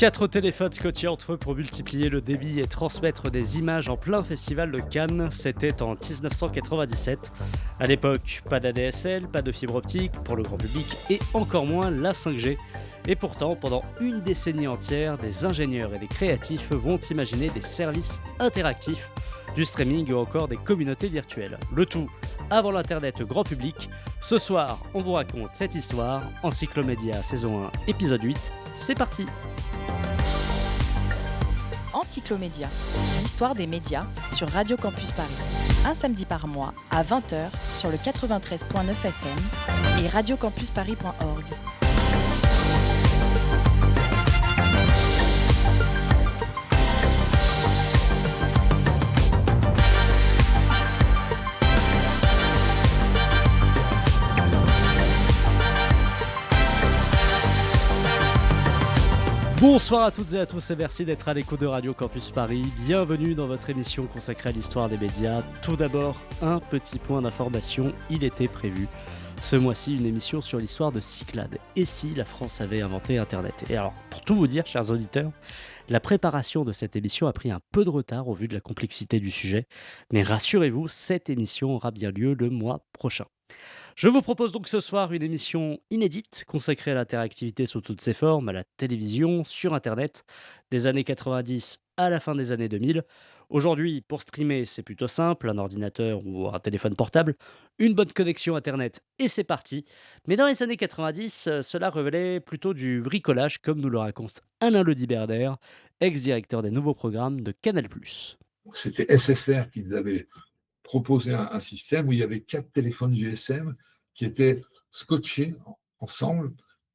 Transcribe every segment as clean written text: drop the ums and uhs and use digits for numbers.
4 téléphones scotchés entre eux pour multiplier le débit et transmettre des images en plein festival de Cannes, c'était en 1997. À l'époque, pas d'ADSL, pas de fibre optique pour le grand public et encore moins la 5G. Et pourtant, pendant une décennie entière, des ingénieurs et des créatifs vont imaginer des services interactifs, du streaming ou encore des communautés virtuelles. Le tout avant l'Internet grand public. Ce soir, on vous raconte cette histoire. Encyclomédia saison 1, épisode 8. C'est parti! Encyclomédia, l'histoire des médias sur Radio Campus Paris. Un samedi par mois à 20h sur le 93.9 FM et radiocampusparis.org. Bonsoir à toutes et à tous et merci d'être à l'écoute de Radio Campus Paris. Bienvenue dans votre émission consacrée à l'histoire des médias. Tout d'abord, un petit point d'information, il était prévu ce mois-ci une émission sur l'histoire de Cyclades. Et si la France avait inventé Internet? Et alors, pour tout vous dire, chers auditeurs, la préparation de cette émission a pris un peu de retard au vu de la complexité du sujet. Mais rassurez-vous, cette émission aura bien lieu le mois prochain. Je vous propose donc ce soir une émission inédite consacrée à l'interactivité sous toutes ses formes, à la télévision, sur Internet, des années 90 à la fin des années 2000. Aujourd'hui, pour streamer, c'est plutôt simple, un ordinateur ou un téléphone portable, une bonne connexion Internet et c'est parti. Mais dans les années 90, cela révélait plutôt du bricolage, comme nous le raconte Alain Lediberder, ex-directeur des nouveaux programmes de Canal+. C'était SFR qui nous avait proposé un système où il y avait 4 téléphones GSM qui étaient scotchés ensemble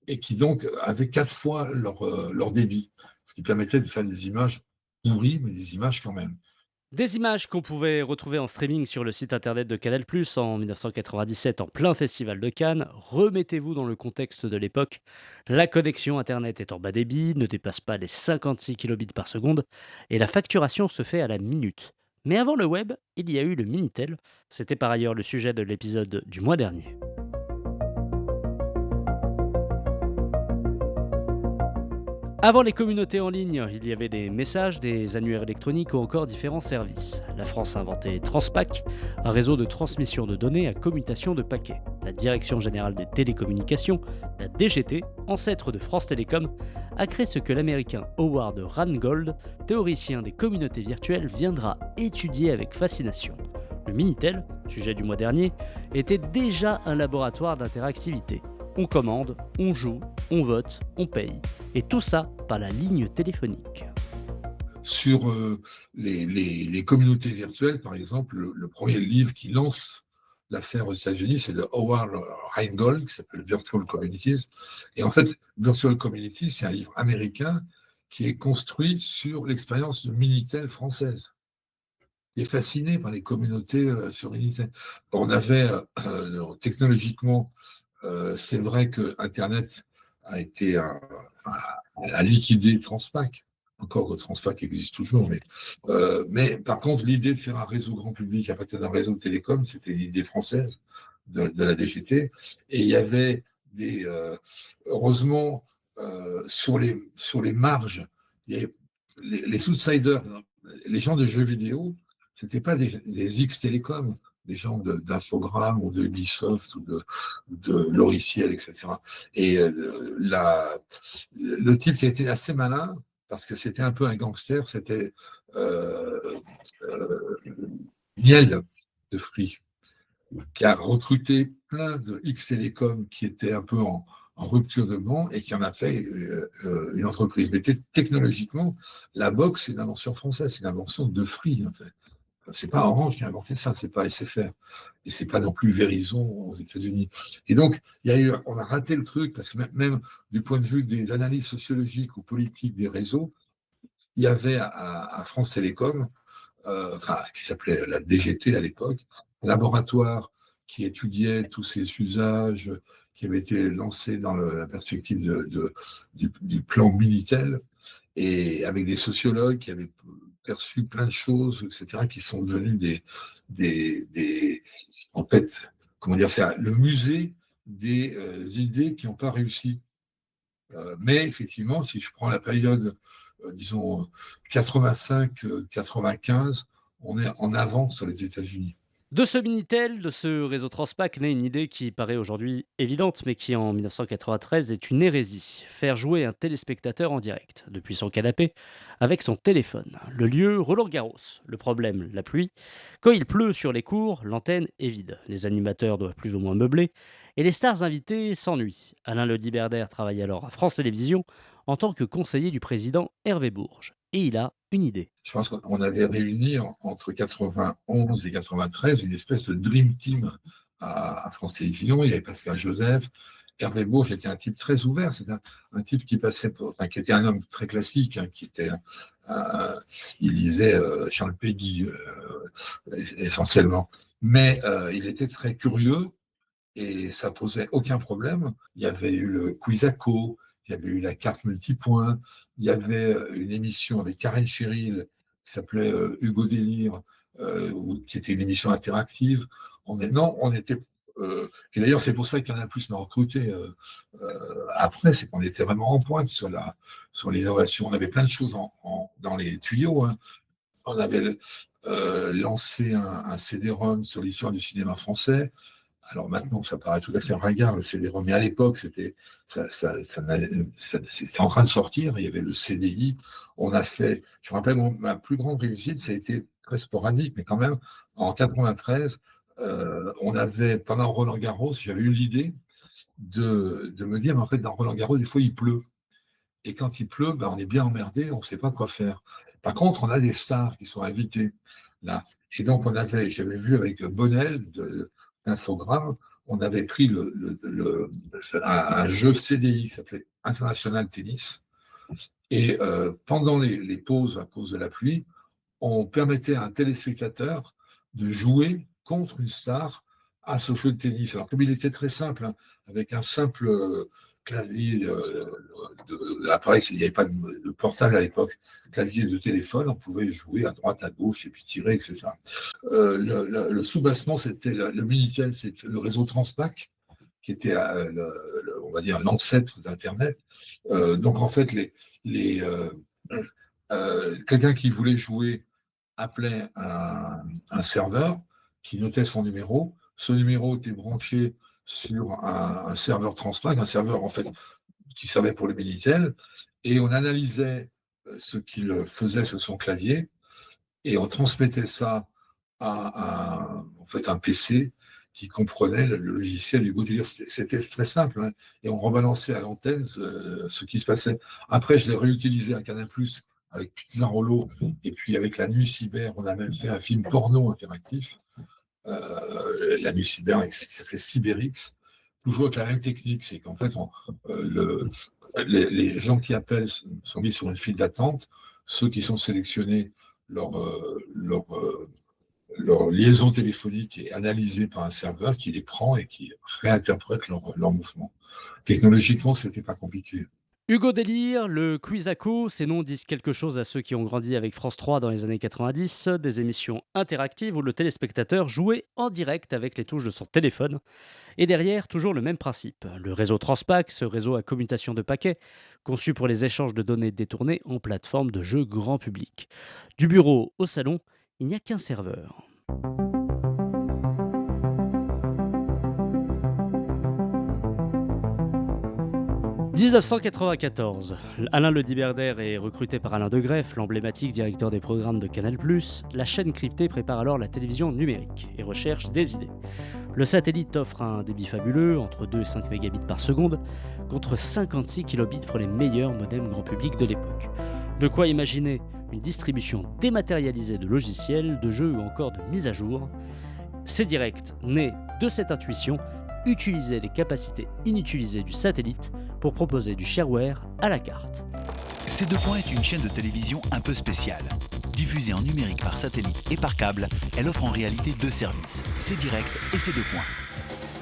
et qui donc avaient 4 fois leur débit, ce qui permettait de faire des images pourries, mais des images quand même. Des images qu'on pouvait retrouver en streaming sur le site internet de Canal+, en 1997, en plein festival de Cannes. Remettez-vous dans le contexte de l'époque. La connexion internet est en bas débit, ne dépasse pas les 56 kilobits par seconde, et la facturation se fait à la minute. Mais avant le web, il y a eu le Minitel. C'était par ailleurs le sujet de l'épisode du mois dernier. Avant les communautés en ligne, il y avait des messages, des annuaires électroniques ou encore différents services. La France a inventé Transpac, un réseau de transmission de données à commutation de paquets. La Direction générale des télécommunications, la DGT, ancêtre de France Télécom, a créé ce que l'américain Howard Rheingold, théoricien des communautés virtuelles, viendra étudier avec fascination. Le Minitel, sujet du mois dernier, était déjà un laboratoire d'interactivité. On commande, on joue, on vote, on paye. Et tout ça par la ligne téléphonique. Sur les communautés virtuelles, par exemple, le premier livre qui lance l'affaire aux États-Unis, c'est de Howard Rheingold, qui s'appelle Virtual Communities. Et en fait, Virtual Communities, c'est un livre américain qui est construit sur l'expérience de Minitel française. Il est fasciné par les communautés sur Minitel. On avait technologiquement, c'est vrai que Internet a été a liquidé Transpac. Encore que Transpac existe toujours, mais par contre, l'idée de faire un réseau grand public à partir d'un réseau de télécom, c'était l'idée française de la DGT. Et il y avait heureusement, sur les marges, il y avait les outsiders, les gens de jeux vidéo, c'était pas des X-Télécom, des gens d'Infogrames ou de Ubisoft ou de Logiciel, etc. Et le type qui a été assez malin, parce que c'était un peu un gangster, c'était Niel de Free, qui a recruté plein de X-Télécom qui étaient un peu en rupture de banc et qui en a fait une entreprise. Mais technologiquement, la box, c'est une invention française, c'est une invention de Free, en fait. C'est pas Orange qui a inventé ça, c'est pas SFR. Et c'est pas non plus Verizon aux États-Unis. Et donc, on a raté le truc, parce que même du point de vue des analyses sociologiques ou politiques des réseaux, il y avait à France Télécom, qui s'appelait la DGT à l'époque, un laboratoire qui étudiait tous ces usages qui avaient été lancés dans la perspective du plan Minitel, et avec des sociologues qui avaient perçu plein de choses, etc., qui sont devenues en fait, comment dire, c'est le musée des idées qui n'ont pas réussi. Mais effectivement, si je prends la période, disons, 85-95, on est en avance sur les États-Unis. De ce Minitel, de ce réseau Transpac, naît une idée qui paraît aujourd'hui évidente, mais qui en 1993 est une hérésie. Faire jouer un téléspectateur en direct, depuis son canapé, avec son téléphone. Le lieu, Roland-Garros. Le problème, la pluie. Quand il pleut sur les cours, l'antenne est vide. Les animateurs doivent plus ou moins meubler. Et les stars invitées s'ennuient. Alain Lediberdère travaille alors à France Télévisions en tant que conseiller du président Hervé Bourges. Et il a une idée. Je pense qu'on avait réuni entre 91 et 93 une espèce de dream team à France Télévisions. Il y avait Pascal Joseph. Hervé Bourges était un type très ouvert. C'est un type qui passait qui était un homme très classique, hein, il lisait Charles Péguy essentiellement. Mais il était très curieux et ça posait aucun problème. Il y avait eu le Quizaco, il y avait eu la carte multipoint, il y avait une émission avec Karen Cheryl qui s'appelait Hugo Délire, qui était une émission interactive. On était. Et d'ailleurs, c'est pour ça qu'il y en a plus m'a recruté après, c'est qu'on était vraiment en pointe sur l'innovation. On avait plein de choses dans les tuyaux. Hein. On avait lancé un CD-ROM sur l'histoire du cinéma français. Alors maintenant, ça paraît tout à fait ringard, le CD-ROM, mais à l'époque, c'était en train de sortir. Il y avait le CDI. Je me rappelle, ma plus grande réussite, ça a été très sporadique, mais quand même, en 93, on avait, pendant Roland-Garros, j'avais eu l'idée de me dire, mais en fait, dans Roland-Garros, des fois, il pleut. Et quand il pleut, ben, on est bien emmerdé, on ne sait pas quoi faire. Par contre, on a des stars qui sont invitées là. Et donc, j'avais vu avec Bonnel d'Infogrames, on avait pris un jeu CDI qui s'appelait International Tennis. Et pendant les pauses à cause de la pluie, on permettait à un téléspectateur de jouer contre une star à ce jeu de tennis. Alors, comme il était très simple, hein, avec un simple clavier l'appareil, il n'y avait pas de portable à l'époque, clavier de téléphone, on pouvait jouer à droite, à gauche, et puis tirer, etc. Le sous-bassement, c'était le Minitel, c'était le réseau Transpac, qui était, on va dire, l'ancêtre d'Internet. Donc, en fait, quelqu'un qui voulait jouer appelait un serveur qui notait son numéro. Ce numéro était branché sur un serveur Transpac, un serveur en fait qui servait pour le Minitel, et on analysait ce qu'il faisait sur son clavier et on transmettait ça à un PC qui comprenait le logiciel du Délire. C'était très simple, hein, et on rebalançait à l'antenne ce qui se passait. Après, je l'ai réutilisé à Canal+, avec Pizza Rollo, et puis avec La Nuit Cyber, on a même fait un film porno interactif, La Nuit Cyber, qui s'appelait CyberX, toujours avec la même technique, c'est qu'en fait, les gens qui appellent sont mis sur une file d'attente, ceux qui sont sélectionnés, leur liaison téléphonique est analysée par un serveur qui les prend et qui réinterprète leur mouvement. Technologiquement, ce n'était pas compliqué. Hugo Délire, le Quizaco, ces noms disent quelque chose à ceux qui ont grandi avec France 3 dans les années 90, des émissions interactives où le téléspectateur jouait en direct avec les touches de son téléphone. Et derrière, toujours le même principe. Le réseau Transpac, ce réseau à commutation de paquets, conçu pour les échanges de données détournées en plateforme de jeu grand public. Du bureau au salon, il n'y a qu'un serveur. 1994, Alain Lediberdère est recruté par Alain Degreffe, l'emblématique directeur des programmes de Canal+. La chaîne cryptée prépare alors la télévision numérique et recherche des idées. Le satellite offre un débit fabuleux, entre 2 et 5 mégabits par seconde, contre 56 kilobits pour les meilleurs modems grand public de l'époque. De quoi imaginer une distribution dématérialisée de logiciels, de jeux ou encore de mises à jour. C-Direct, né de cette intuition, utiliser les capacités inutilisées du satellite pour proposer du shareware à la carte. C2 est une chaîne de télévision un peu spéciale. Diffusée en numérique par satellite et par câble, elle offre en réalité deux services, C-Direct et C2.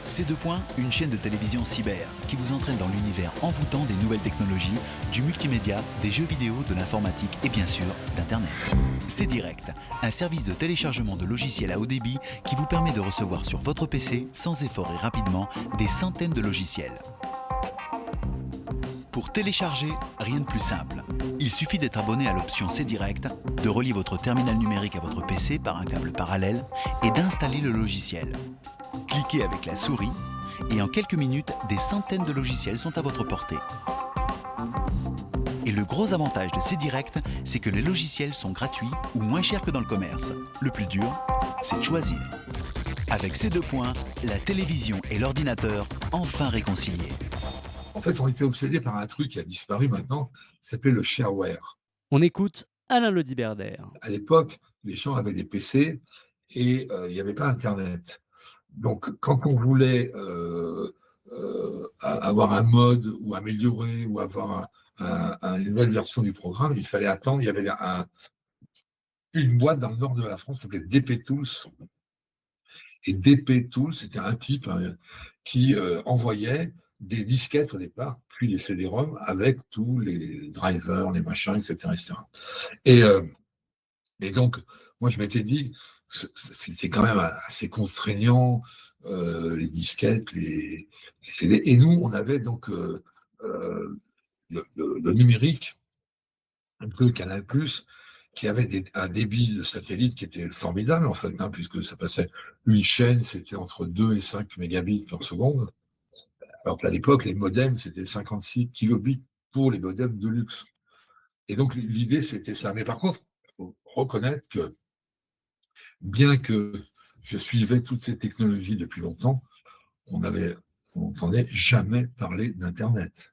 C2, une chaîne de télévision cyber qui vous entraîne dans l'univers envoûtant des nouvelles technologies, du multimédia, des jeux vidéo, de l'informatique et bien sûr d'Internet. C-Direct, un service de téléchargement de logiciels à haut débit qui vous permet de recevoir sur votre PC, sans effort et rapidement, des centaines de logiciels. Pour télécharger, rien de plus simple. Il suffit d'être abonné à l'option C-Direct, de relier votre terminal numérique à votre PC par un câble parallèle et d'installer le logiciel. Cliquez avec la souris et en quelques minutes, des centaines de logiciels sont à votre portée. Et le gros avantage de C-Direct, c'est que les logiciels sont gratuits ou moins chers que dans le commerce. Le plus dur, c'est de choisir. Avec ces 2 points, la télévision et l'ordinateur enfin réconciliés. En fait, on était obsédés par un truc qui a disparu maintenant, qui s'appelait le shareware. On écoute Alain Lediberder. À l'époque, les gens avaient des PC et il n'y avait pas Internet. Donc, quand on voulait avoir un mode ou améliorer ou avoir une nouvelle version du programme, il fallait attendre. Il y avait une boîte dans le nord de la France qui s'appelait DP Tools. Et DP Tools, c'était un type qui envoyait des disquettes au départ, puis les CD-ROM avec tous les drivers, les machins, etc. Et donc, moi, je m'étais dit, c'était quand même assez contraignant, les disquettes, les CD. Et nous, on avait donc le numérique, un peu Canal+, qui avait un débit de satellite qui était formidable, en fait, puisque ça passait une chaîne, c'était entre 2 et 5 mégabits par seconde. Alors qu'à l'époque, les modems, c'était 56 kilobits pour les modems de luxe. Et donc, l'idée, c'était ça. Mais par contre, il faut reconnaître que, bien que je suivais toutes ces technologies depuis longtemps, on n'entendait jamais parler d'Internet.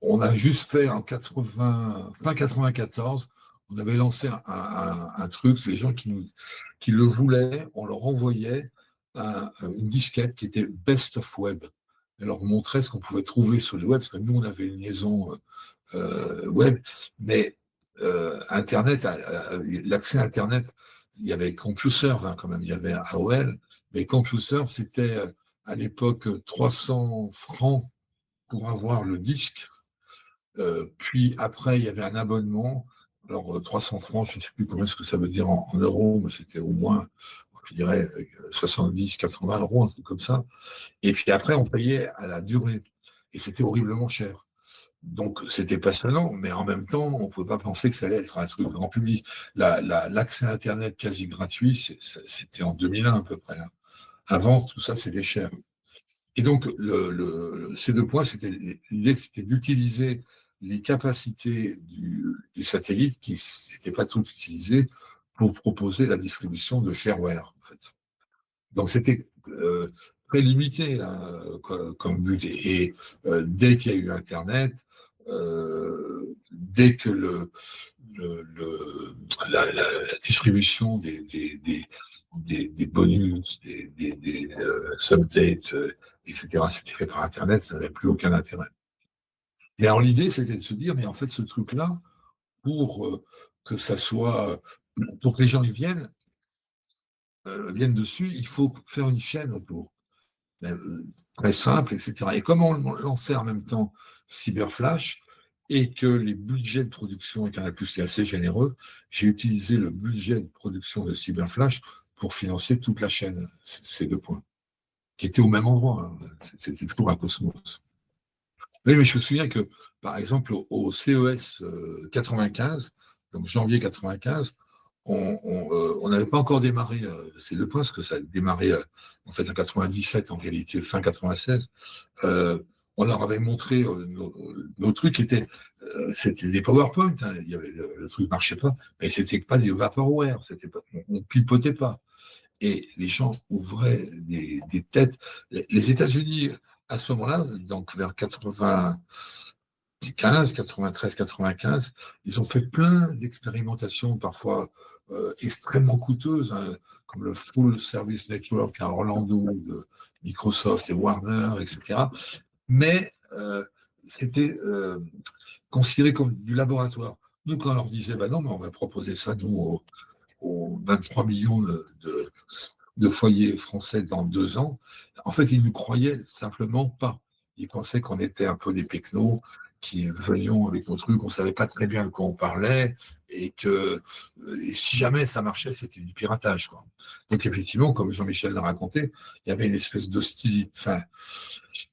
On a juste fait en fin 94, on avait lancé un truc, les gens qui le voulaient, on leur envoyait une disquette qui était Best of Web. Elle leur montrait ce qu'on pouvait trouver sur le web, parce que nous, on avait une liaison web, mais Internet, l'accès à Internet, il y avait CompuServe quand même, il y avait AOL, mais CompuServe, c'était à l'époque 300 francs pour avoir le disque. Puis après, il y avait un abonnement. Alors 300 francs, je ne sais plus combien ce que ça veut dire en euros, mais c'était au moins, je dirais, 70, 80 euros, un truc comme ça. Et puis après, on payait à la durée. Et c'était horriblement cher. Donc c'était passionnant, mais en même temps, on ne pouvait pas penser que ça allait être un truc grand public. L'accès à Internet quasi gratuit, c'était en 2001 à peu près. Avant, tout ça, c'était cher. Et donc, ces 2 points, l'idée, c'était d'utiliser les capacités du satellite qui n'étaient pas toutes utilisées pour proposer la distribution de shareware, en fait. Donc, c'était très limité comme but. Et dès qu'il y a eu Internet, dès que la distribution des bonus, des updates, etc., c'était fait par Internet, ça n'avait plus aucun intérêt. Et alors l'idée, c'était de se dire, mais en fait, ce truc-là, pour que ça soit, pour que les gens y viennent dessus, il faut faire une chaîne autour. Très simple, etc. Et comme on lançait en même temps Cyberflash, et que les budgets de production et Canal+ est assez généreux, j'ai utilisé le budget de production de Cyberflash pour financer toute la chaîne, ces 2 points, qui étaient au même endroit. C'était toujours un cosmos. Oui, mais je me souviens que, par exemple, au CES 95, donc janvier 95, on n'avait pas encore démarré ces 2 points, parce que ça a démarré en fait en 97, en réalité fin 96. On leur avait montré nos trucs, c'était des PowerPoint, il y avait, le truc ne marchait pas, mais c'était pas des Vaporware, on ne pipotait pas. Et les gens ouvraient des têtes. Les États-Unis, à ce moment-là, donc vers 93, 95, ils ont fait plein d'expérimentations, parfois extrêmement coûteuses, comme le Full Service Network à Orlando de Microsoft et Warner, etc. Mais c'était considéré comme du laboratoire. Nous, quand on leur disait, non, mais on va proposer ça, nous, aux 23 millions de foyers français dans 2 ans, en fait, ils ne nous croyaient simplement pas. Ils pensaient qu'on était un peu des pecnos, qui venions avec nos trucs, on ne savait pas très bien de quoi on parlait, et que si jamais ça marchait, c'était du piratage, quoi. Donc effectivement, comme Jean-Michel l'a raconté, il y avait une espèce d'hostilité,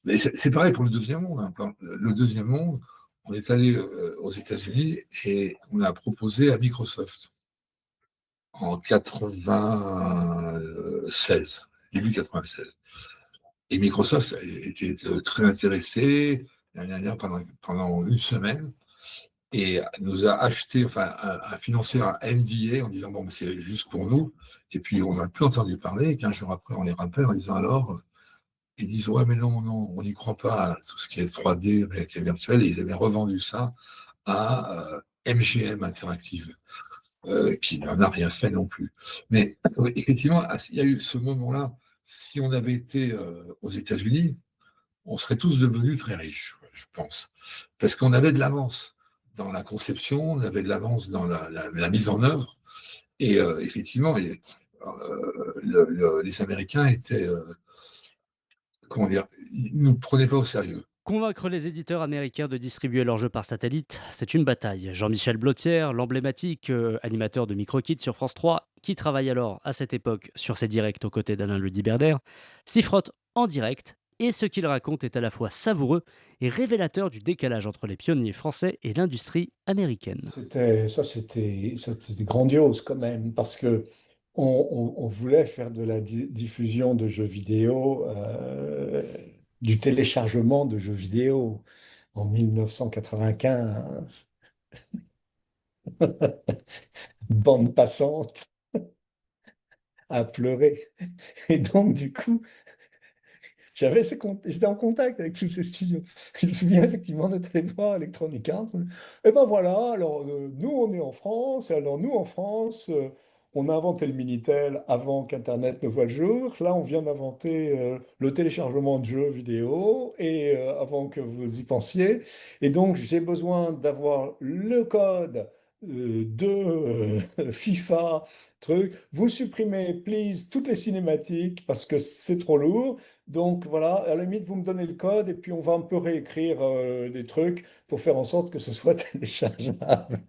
Mais c'est pareil pour le deuxième monde. Hein. Le deuxième monde, on est allé aux États-Unis et on a proposé à Microsoft en 96, début 96. Et Microsoft était très intéressé pendant une semaine et nous a acheté, enfin, a financé un NDA en disant bon, c'est juste pour nous. Et puis on n'a plus entendu parler. Et 15 jours après, on les rappelle en disant alors. Ils disent ouais, mais non, non, on n'y croit pas à tout ce qui est 3D, réalité virtuelle. Et ils avaient revendu ça à MGM Interactive, qui n'en a rien fait non plus. Mais effectivement, il y a eu ce moment-là. Si on avait été aux États-Unis, on serait tous devenus très riches, je pense, parce qu'on avait de l'avance dans la conception, on avait de l'avance dans la mise en œuvre. Et effectivement, les Américains étaient comment dire, ils ne nous prenaient pas au sérieux. Convaincre les éditeurs américains de distribuer leurs jeux par satellite, c'est une bataille. Jean-Michel Blotière, l'emblématique animateur de MicroKids sur France 3, qui travaille alors à cette époque sur ses directs aux côtés d'Alain Ludiberdère, s'y frotte en direct et ce qu'il raconte est à la fois savoureux et révélateur du décalage entre les pionniers français et l'industrie américaine. C'était grandiose quand même, parce que on voulait faire de la diffusion de jeux vidéo, du téléchargement de jeux vidéo en 1995. Bande passante à pleurer. Et donc, du coup, j'étais en contact avec tous ces studios. Je me souviens effectivement d'être allé voir Electronic Arts. Et ben voilà, alors nous on est en France, et alors nous en France, on a inventé le Minitel avant qu'Internet ne voit le jour. Là, on vient d'inventer le téléchargement de jeux vidéo, et avant que vous y pensiez. Et donc, j'ai besoin d'avoir le code de FIFA, truc. Vous supprimez, please, toutes les cinématiques parce que c'est trop lourd. Donc voilà, à la limite, vous me donnez le code et puis on va un peu réécrire des trucs pour faire en sorte que ce soit téléchargeable.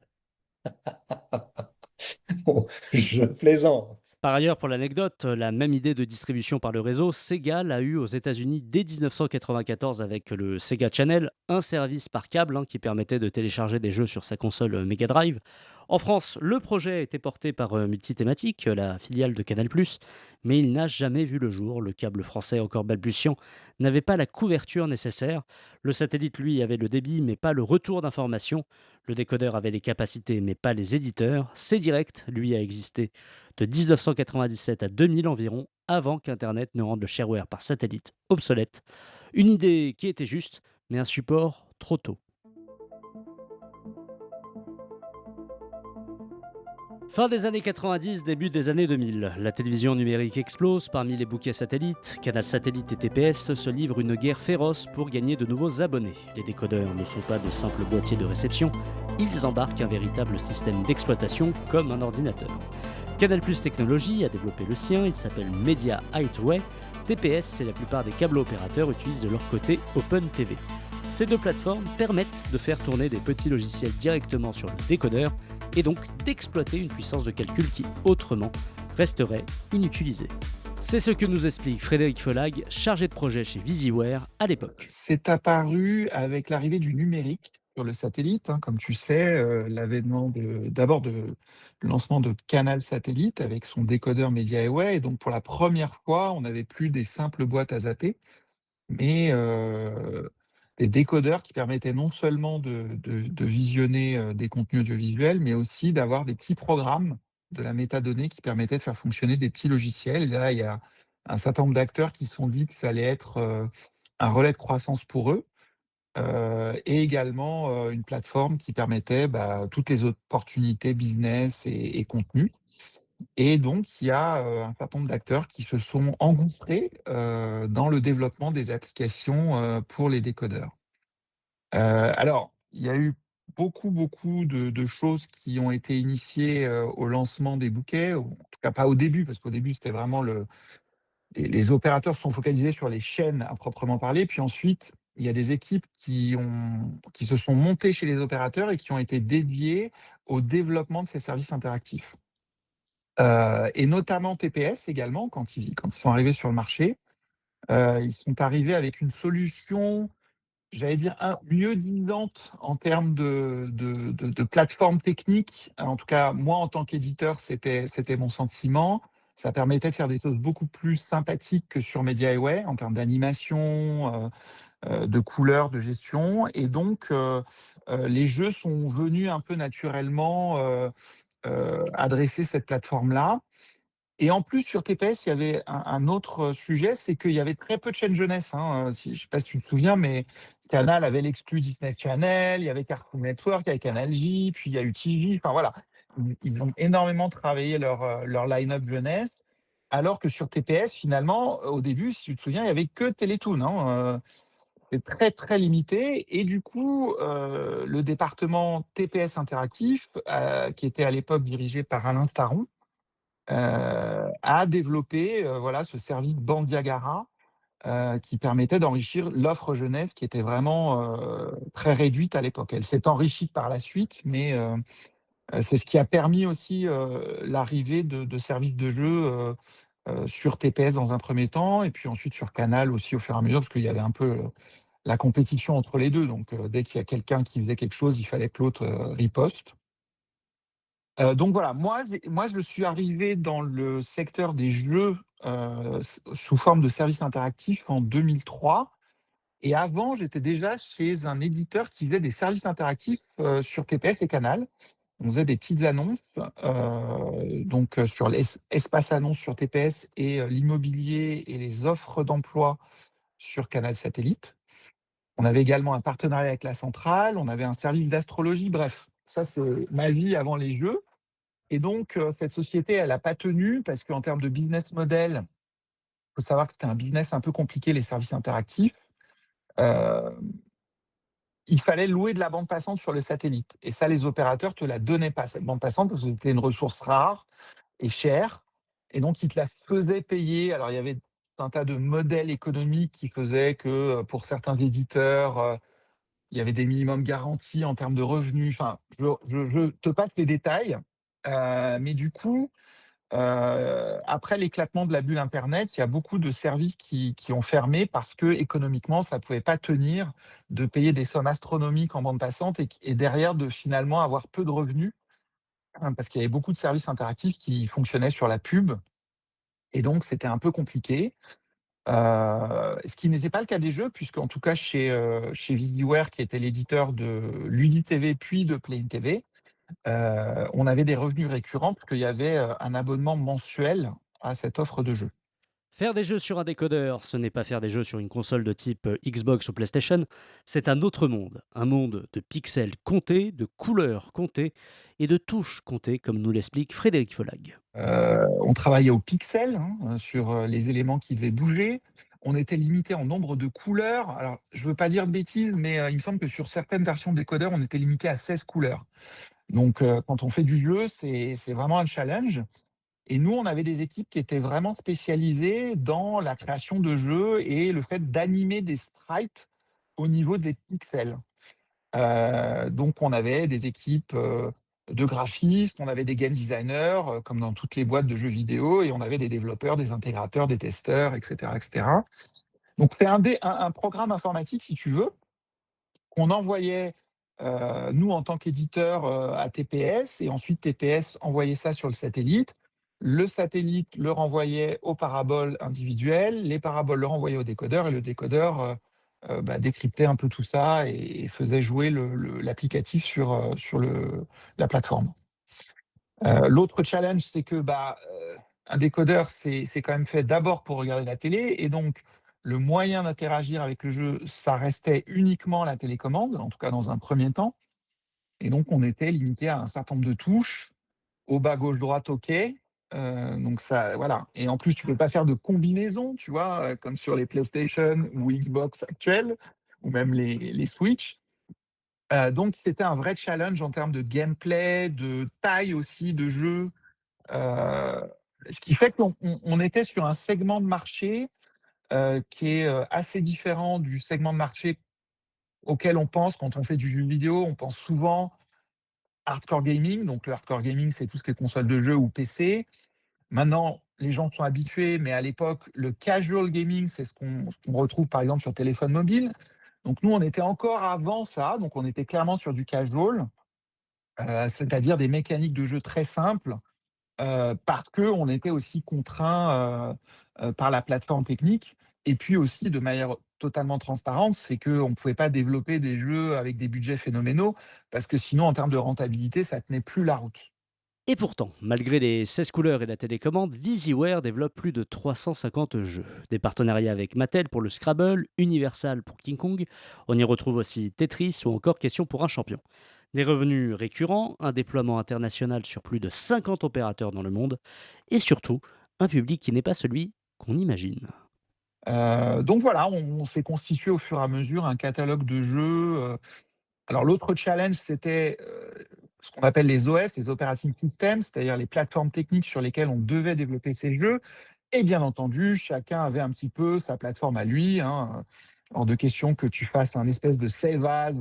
Bon, je plaisante. Par ailleurs, pour l'anecdote, la même idée de distribution par le réseau, Sega l'a eu aux États-Unis dès 1994 avec le Sega Channel, un service par câble qui permettait de télécharger des jeux sur sa console Mega Drive. En France, le projet a été porté par Multithématique, la filiale de Canal+, mais il n'a jamais vu le jour. Le câble français, encore balbutiant, n'avait pas la couverture nécessaire. Le satellite, lui, avait le débit, mais pas le retour d'information. Le décodeur avait les capacités, mais pas les éditeurs. C-Direct, lui, a existé de 1997 à 2000 environ, avant qu'Internet ne rende le shareware par satellite obsolète. Une idée qui était juste, mais un support trop tôt. Fin des années 90, début des années 2000, la télévision numérique explose. Parmi les bouquets satellites, Canal Satellite et TPS se livrent une guerre féroce pour gagner de nouveaux abonnés. Les décodeurs ne sont pas de simples boîtiers de réception, ils embarquent un véritable système d'exploitation comme un ordinateur. Canal+ Technologies a développé le sien, il s'appelle Media Highway. TPS et la plupart des câbles opérateurs utilisent de leur côté OpenTV. Ces deux plateformes permettent de faire tourner des petits logiciels directement sur le décodeur et donc d'exploiter une puissance de calcul qui, autrement, resterait inutilisée. C'est ce que nous explique Frédéric Felag, chargé de projet chez VisiWare à l'époque. C'est apparu avec l'arrivée du numérique sur le satellite. Comme tu sais, l'avènement d'abord le lancement de Canal Satellite avec son décodeur Media Highway. Et donc, pour la première fois, on n'avait plus des simples boîtes à zapper, mais des décodeurs qui permettaient non seulement de visionner des contenus audiovisuels, mais aussi d'avoir des petits programmes de la métadonnée qui permettaient de faire fonctionner des petits logiciels. Et là, il y a un certain nombre d'acteurs qui se sont dit que ça allait être un relais de croissance pour eux, et également une plateforme qui permettait toutes les opportunités business et contenu. Et donc, il y a un certain nombre d'acteurs qui se sont engouffrés dans le développement des applications pour les décodeurs. Alors, il y a eu beaucoup de choses qui ont été initiées au lancement des bouquets, ou en tout cas pas au début, parce qu'au début, c'était vraiment les opérateurs se sont focalisés sur les chaînes à proprement parler. Puis ensuite, il y a des équipes qui se sont montées chez les opérateurs et qui ont été dédiées au développement de ces services interactifs. Et notamment TPS également, quand ils sont arrivés sur le marché, Ils sont arrivés avec une solution, j'allais dire, mieux disante en termes de plateforme technique. En tout cas, moi, en tant qu'éditeur, c'était mon sentiment. Ça permettait de faire des choses beaucoup plus sympathiques que sur MediaAway, en termes d'animation, de couleurs, de gestion. Et donc, les jeux sont venus un peu naturellement adresser cette plateforme-là. Et en plus, sur TPS, il y avait un autre sujet, c'est qu'il y avait très peu de chaînes jeunesse, hein. Je ne sais pas si tu te souviens, mais Canal avait l'exclu Disney Channel, il y avait Cartoon Network, il y avait Canal J, puis il y a eu TV. Enfin voilà, ils ont énormément travaillé leur line-up jeunesse, alors que sur TPS, finalement, au début, si tu te souviens, il y avait que Télétoon, hein. C'est très, très limité. Et du coup, le département TPS Interactif, qui était à l'époque dirigé par Alain Staron, a développé voilà, ce service Bandiagara qui permettait d'enrichir l'offre jeunesse qui était vraiment très réduite à l'époque. Elle s'est enrichie par la suite, mais c'est ce qui a permis aussi l'arrivée de services de jeux sur TPS dans un premier temps, et puis ensuite sur Canal aussi au fur et à mesure, parce qu'il y avait un peu la compétition entre les deux. Donc dès qu'il y a quelqu'un qui faisait quelque chose, il fallait que l'autre riposte. Donc voilà, moi je suis arrivé dans le secteur des jeux sous forme de service interactif en 2003. Et avant, j'étais déjà chez un éditeur qui faisait des services interactifs sur TPS et Canal. On faisait des petites annonces donc sur l'espace annonce sur TPS et l'immobilier et les offres d'emploi sur Canal Satellite. On avait également un partenariat avec la centrale, on avait un service d'astrologie. Bref, ça c'est ma vie avant les jeux. Et donc, cette société, elle n'a pas tenu parce qu'en termes de business model, il faut savoir que c'était un business un peu compliqué, les services interactifs. Euh, il fallait louer de la bande passante sur le satellite. Et ça, les opérateurs ne te la donnaient pas, cette bande passante, parce que c'était une ressource rare et chère. Et donc, ils te la faisaient payer. Alors, il y avait un tas de modèles économiques qui faisaient que pour certains éditeurs, il y avait des minimums garantis en termes de revenus. Enfin, je te passe les détails. Mais du coup, après l'éclatement de la bulle Internet, il y a beaucoup de services qui ont fermé parce que économiquement, ça ne pouvait pas tenir de payer des sommes astronomiques en bande passante et derrière de finalement avoir peu de revenus, hein, parce qu'il y avait beaucoup de services interactifs qui fonctionnaient sur la pub. Et donc, c'était un peu compliqué. Ce qui n'était pas le cas des jeux, puisque en tout cas chez Visiware, qui était l'éditeur de Ludi TV puis de Play TV, on avait des revenus récurrents parce qu'il y avait un abonnement mensuel à cette offre de jeu. Faire des jeux sur un décodeur, ce n'est pas faire des jeux sur une console de type Xbox ou PlayStation, c'est un monde de pixels comptés, de couleurs comptées et de touches comptées, comme nous l'explique Frédéric Follag. On travaillait au pixel, hein, sur les éléments qui devaient bouger. On était limité en nombre de couleurs. Alors, je ne veux pas dire de bêtises, mais il me semble que sur certaines versions de décodeur, on était limité à 16 couleurs. Donc, quand on fait du jeu, c'est vraiment un challenge. Et nous, on avait des équipes qui étaient vraiment spécialisées dans la création de jeux et le fait d'animer des sprites au niveau des pixels. Donc, on avait des équipes de graphistes, on avait des game designers, comme dans toutes les boîtes de jeux vidéo, et on avait des développeurs, des intégrateurs, des testeurs, etc. etc. Donc, c'est un programme informatique, si tu veux, qu'on envoyait, nous, en tant qu'éditeur, à TPS, et ensuite TPS envoyait ça sur le satellite. Le satellite le renvoyait aux paraboles individuelles, les paraboles le renvoyaient au décodeur, et le décodeur décryptait un peu tout ça et faisait jouer l'applicatif sur la plateforme. L'autre challenge, c'est que un décodeur, c'est quand même fait d'abord pour regarder la télé, et donc le moyen d'interagir avec le jeu, ça restait uniquement la télécommande, en tout cas dans un premier temps. Et donc on était limité à un certain nombre de touches, au bas, gauche, droite, OK. Donc ça, voilà. Et en plus, tu ne peux pas faire de combinaison, tu vois, comme sur les PlayStation ou Xbox actuelles, ou même les Switch. Donc c'était un vrai challenge en termes de gameplay, de taille aussi de jeu. Ce qui fait qu'on était sur un segment de marché qui est assez différent du segment de marché auquel on pense quand on fait du jeu vidéo. On pense souvent hardcore gaming. Donc le hardcore gaming, c'est tout ce qui est console de jeu ou PC. Maintenant, les gens sont habitués, mais à l'époque, le casual gaming, c'est ce qu'on retrouve par exemple sur téléphone mobile. Donc nous, on était encore avant ça, donc on était clairement sur du casual, c'est-à-dire des mécaniques de jeu très simples, parce qu'on était aussi contraint par la plateforme technique. Et puis aussi, de manière totalement transparente, c'est qu'on ne pouvait pas développer des jeux avec des budgets phénoménaux, parce que sinon, en termes de rentabilité, ça tenait plus la route. Et pourtant, malgré les 16 couleurs et la télécommande, VisiWare développe plus de 350 jeux. Des partenariats avec Mattel pour le Scrabble, Universal pour King Kong, on y retrouve aussi Tetris ou encore Question pour un champion. Des revenus récurrents, un déploiement international sur plus de 50 opérateurs dans le monde, et surtout, un public qui n'est pas celui qu'on imagine. Donc voilà, on s'est constitué au fur et à mesure un catalogue de jeux. Alors l'autre challenge, c'était ce qu'on appelle les OS, les Operating Systems, c'est-à-dire les plateformes techniques sur lesquelles on devait développer ces jeux. Et bien entendu, chacun avait un petit peu sa plateforme à lui, hein. Hors de question que tu fasses un espèce de save as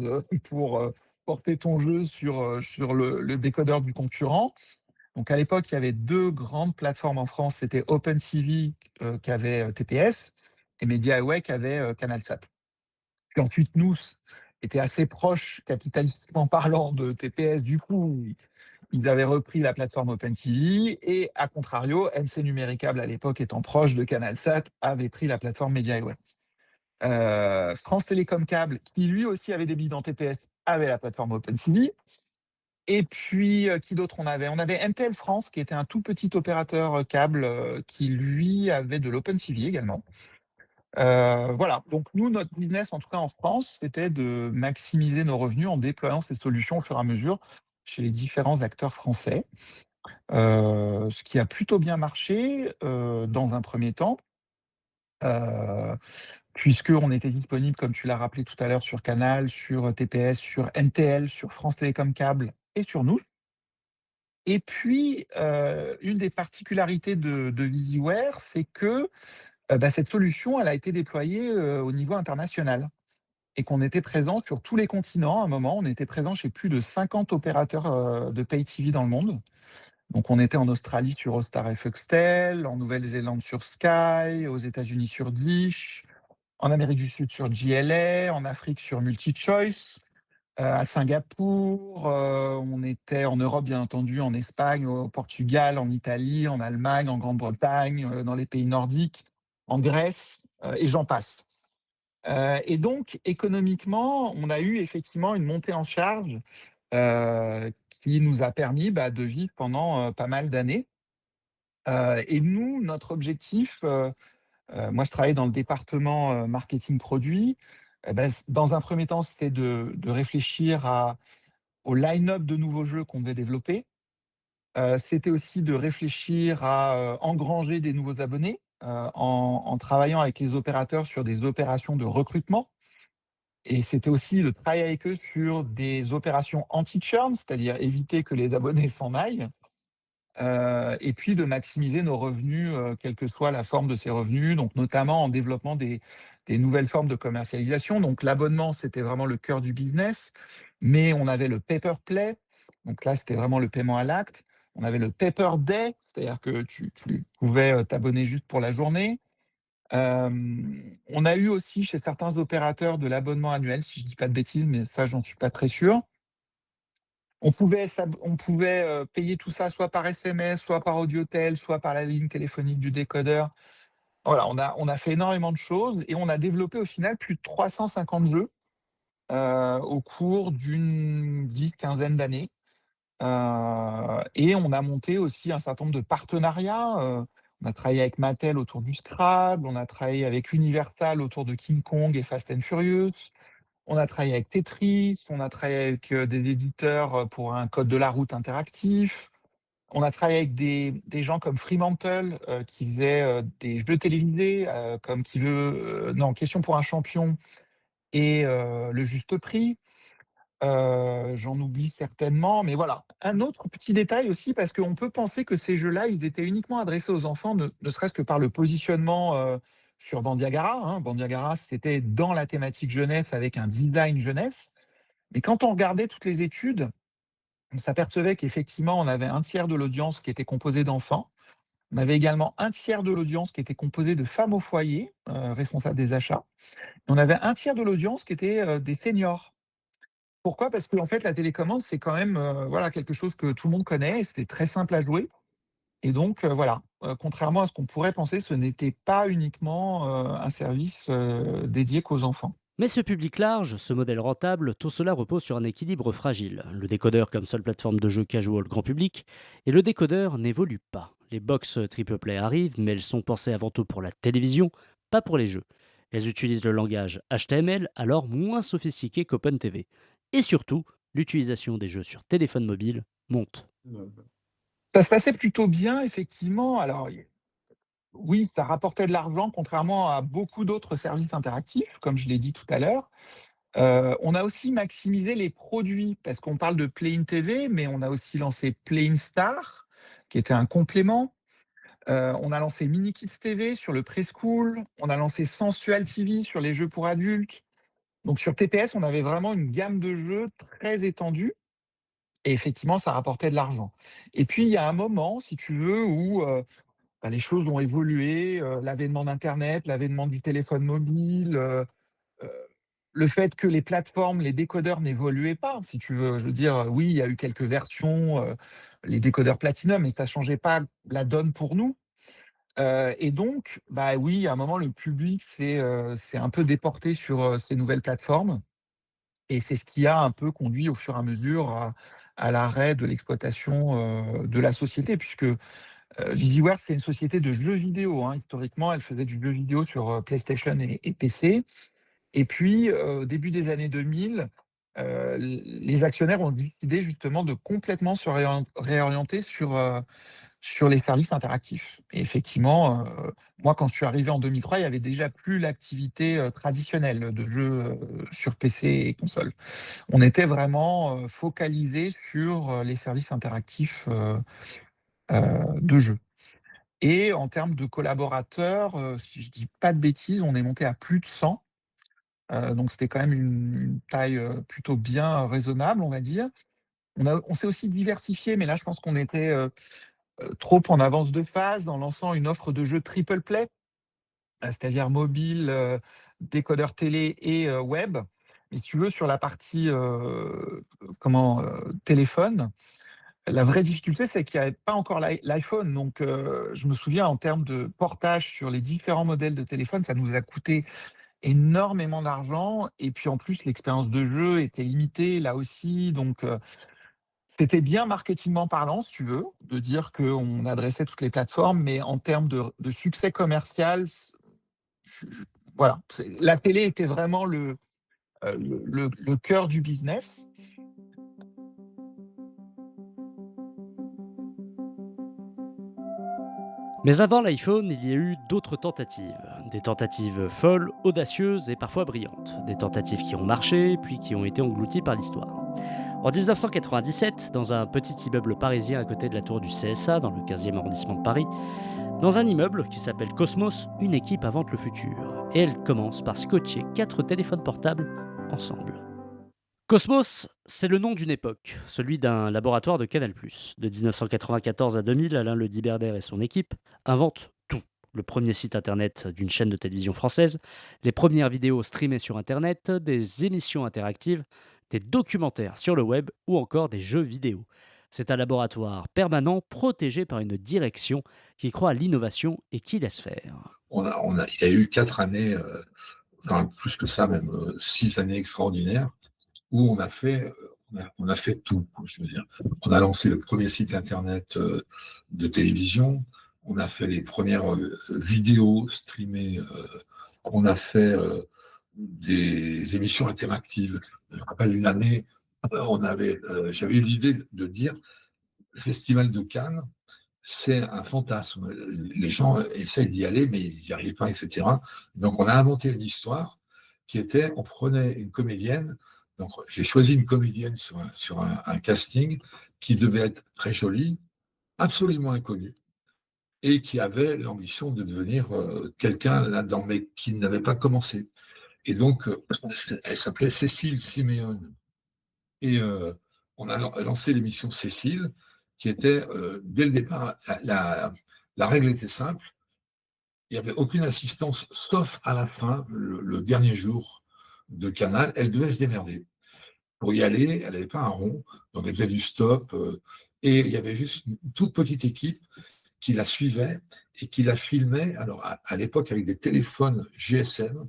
pour porter ton jeu sur le décodeur du concurrent. Donc à l'époque, il y avait deux grandes plateformes en France, c'était OpenTV qui avait TPS et MediaWay qui avait CanalSat. Puis ensuite, nous était assez proche, capitalistiquement parlant, de TPS. Du coup, ils avaient repris la plateforme OpenTV et, à contrario, NC Numéricable, à l'époque étant proche de CanalSat, avait pris la plateforme MediaWay. France Télécom Câble, qui lui aussi avait des billes dans TPS, avait la plateforme OpenTV. Et puis, qui d'autre on avait? On avait MTL France, qui était un tout petit opérateur câble, qui lui avait de l'OpenTV également. Voilà, donc nous, notre business, en tout cas en France, c'était de maximiser nos revenus en déployant ces solutions au fur et à mesure chez les différents acteurs français. Ce qui a plutôt bien marché, dans un premier temps, heu, puisqu'on était disponible, comme tu l'as rappelé tout à l'heure, sur Canal, sur TPS, sur NTL, sur France Télécom Câble et sur nous. Et puis, une des particularités de VisiWare, c'est que, cette solution, elle a été déployée, au niveau international et qu'on était présent sur tous les continents. À un moment, on était présent chez plus de 50 opérateurs, de pay TV dans le monde. Donc on était en Australie sur Austar et Foxtel, en Nouvelle-Zélande sur Sky, aux États-Unis sur Dish, en Amérique du Sud sur GLA, en Afrique sur MultiChoice, à Singapour, on était en Europe, bien entendu, en Espagne, au Portugal, en Italie, en Allemagne, en Grande-Bretagne, dans les pays nordiques, en Grèce, et j'en passe. Et donc économiquement, on a eu effectivement une montée en charge, qui nous a permis, de vivre pendant, pas mal d'années. Et nous, notre objectif, moi je travaillais dans le département, marketing produit. Dans un premier temps, c'était de réfléchir au line-up de nouveaux jeux qu'on devait développer. C'était aussi de réfléchir à, engranger des nouveaux abonnés, en travaillant avec les opérateurs sur des opérations de recrutement. Et c'était aussi de travailler avec eux sur des opérations anti-churn, c'est-à-dire éviter que les abonnés s'en aillent, et puis de maximiser nos revenus, quelle que soit la forme de ces revenus, donc notamment en développement des nouvelles formes de commercialisation. Donc l'abonnement, c'était vraiment le cœur du business, mais on avait le pay per play, donc là, c'était vraiment le paiement à l'acte. On avait le pay per day, c'est-à-dire que tu pouvais, t'abonner juste pour la journée. On a eu aussi chez certains opérateurs de l'abonnement annuel, si je dis pas de bêtises, mais ça, j'en suis pas très sûr. On pouvait payer tout ça soit par SMS, soit par audiotel, soit par la ligne téléphonique du décodeur. Voilà, on a fait énormément de choses et on a développé au final plus de 350 jeux, au cours d'une quinzaine d'années. Et on a monté aussi un certain nombre de partenariats. On a travaillé avec Mattel autour du Scrabble, on a travaillé avec Universal autour de King Kong et Fast and Furious. On a travaillé avec Tetris, on a travaillé avec des éditeurs pour un code de la route interactif. On a travaillé avec des gens comme Fremantle qui faisaient des jeux télévisés, comme non, Question pour un champion et Le Juste Prix. J'en oublie certainement, mais voilà. Un autre petit détail aussi, parce qu'on peut penser que ces jeux-là, ils étaient uniquement adressés aux enfants, ne serait-ce que par le positionnement sur Bandiagara, hein. Bandiagara, c'était dans la thématique jeunesse avec un design jeunesse. Mais quand on regardait toutes les études, on s'apercevait qu'effectivement, on avait un tiers de l'audience qui était composée d'enfants, On avait également un tiers de l'audience qui était composée de femmes au foyer, responsables des achats. Et on avait un tiers de l'audience qui était des seniors. Pourquoi? Parce que en fait, la télécommande, c'est quand même voilà, quelque chose que tout le monde connaît, et c'était très simple à jouer. Et donc, voilà, contrairement à ce qu'on pourrait penser, ce n'était pas uniquement un service dédié qu'aux enfants. Mais ce public large, ce modèle rentable, tout cela repose sur un équilibre fragile. Le décodeur comme seule plateforme de jeu casual grand public, et le décodeur n'évolue pas. Les box triple play arrivent, mais elles sont pensées avant tout pour la télévision, pas pour les jeux. Elles utilisent le langage HTML, alors moins sophistiqué qu'OpenTV. Et surtout, l'utilisation des jeux sur téléphone mobile monte. Ça se passait plutôt bien, effectivement. Alors, oui, ça rapportait de l'argent, contrairement à beaucoup d'autres services interactifs, comme je l'ai dit tout à l'heure. On a aussi maximisé les produits, parce qu'on parle de Play-in TV, mais on a aussi lancé Play-in Star, qui était un complément. On a lancé Mini Kids TV sur le preschool. On a lancé Sensual TV sur les jeux pour adultes. Donc sur TPS, on avait vraiment une gamme de jeux très étendue. Et effectivement, ça rapportait de l'argent. Et puis, il y a un moment, si tu veux, où les choses ont évolué, l'avènement d'internet, l'avènement du téléphone mobile, heu, le fait que les plateformes, les décodeurs n'évoluaient pas, si tu veux. Je veux dire, oui, il y a eu quelques versions, les décodeurs Platinum, mais ça changeait pas la donne pour nous. Et donc, oui, à un moment, le public s'est un peu déporté sur, ces nouvelles plateformes, et c'est ce qui a un peu conduit au fur et à mesure à l'arrêt de l'exploitation, de la société, puisque VisiWare, c'est une société de jeux vidéo, hein. Historiquement, elle faisait du jeu vidéo sur PlayStation et PC. Et puis, au début des années 2000, les actionnaires ont décidé justement de complètement se réorienter sur les services interactifs. Et effectivement, moi, quand je suis arrivé en 2003, il y avait déjà plus l'activité traditionnelle de jeux sur PC et console. On était vraiment focalisé sur les services interactifs de jeux. Et en termes de collaborateurs, si je dis pas de bêtises, on est monté à plus de 100. Donc c'était quand même une taille, plutôt bien raisonnable, on va dire. On s'est aussi diversifié, mais là, je pense qu'on était, trop en avance de phase en lançant une offre de jeux triple play, c'est-à-dire mobile, décodeur télé et web. Mais si tu veux, sur la partie, téléphone, la vraie difficulté, c'est qu'il n'y avait pas encore l'iPhone. Donc, je me souviens, en termes de portage sur les différents modèles de téléphone, ça nous a coûté énormément d'argent. Et puis, en plus, l'expérience de jeu était limitée là aussi. Donc, c'était bien marketingment parlant, si tu veux, de dire qu'on adressait toutes les plateformes. Mais en termes de succès commercial, voilà, la télé était vraiment le cœur du business. Mais avant l'iPhone, il y a eu d'autres tentatives. Des tentatives folles, audacieuses et parfois brillantes. Des tentatives qui ont marché, puis qui ont été englouties par l'histoire. En 1997, dans un petit immeuble parisien à côté de la tour du CSA, dans le 15e arrondissement de Paris, dans un immeuble qui s'appelle Cosmos, une équipe invente le futur. Et elle commence par scotcher 4 téléphones portables ensemble. Cosmos, c'est le nom d'une époque, celui d'un laboratoire de Canal+. De 1994 à 2000, Alain Le Diberdère et son équipe inventent tout. Le premier site internet d'une chaîne de télévision française, les premières vidéos streamées sur internet, des émissions interactives, des documentaires sur le web ou encore des jeux vidéo. C'est un laboratoire permanent protégé par une direction qui croit à l'innovation et qui laisse faire. Il y a eu 4 années, enfin plus que ça, même 6 années extraordinaires, où on a fait tout. Je veux dire, on a lancé le premier site internet de télévision, on a fait les premières vidéos streamées, on a fait des émissions interactives. Je me rappelle une année, j'avais eu l'idée de dire, le Festival de Cannes, c'est un fantasme. Les gens essayent d'y aller, mais ils n'y arrivent pas, etc. Donc, on a inventé une histoire qui était, on prenait une comédienne. Donc, j'ai choisi une comédienne sur un casting qui devait être très jolie, absolument inconnue, et qui avait l'ambition de devenir quelqu'un là-dedans, mais qui n'avait pas commencé. Et donc, elle s'appelait Cécile Siméone. Et on a lancé l'émission Cécile, qui était dès le départ La règle était simple, il n'y avait aucune assistance, sauf à la fin, le dernier jour de Canal, elle devait se démerder. Pour y aller, elle n'avait pas un rond, donc elle faisait du stop, et il y avait juste une toute petite équipe qui la suivait et qui la filmait. Alors, à l'époque, avec des téléphones GSM,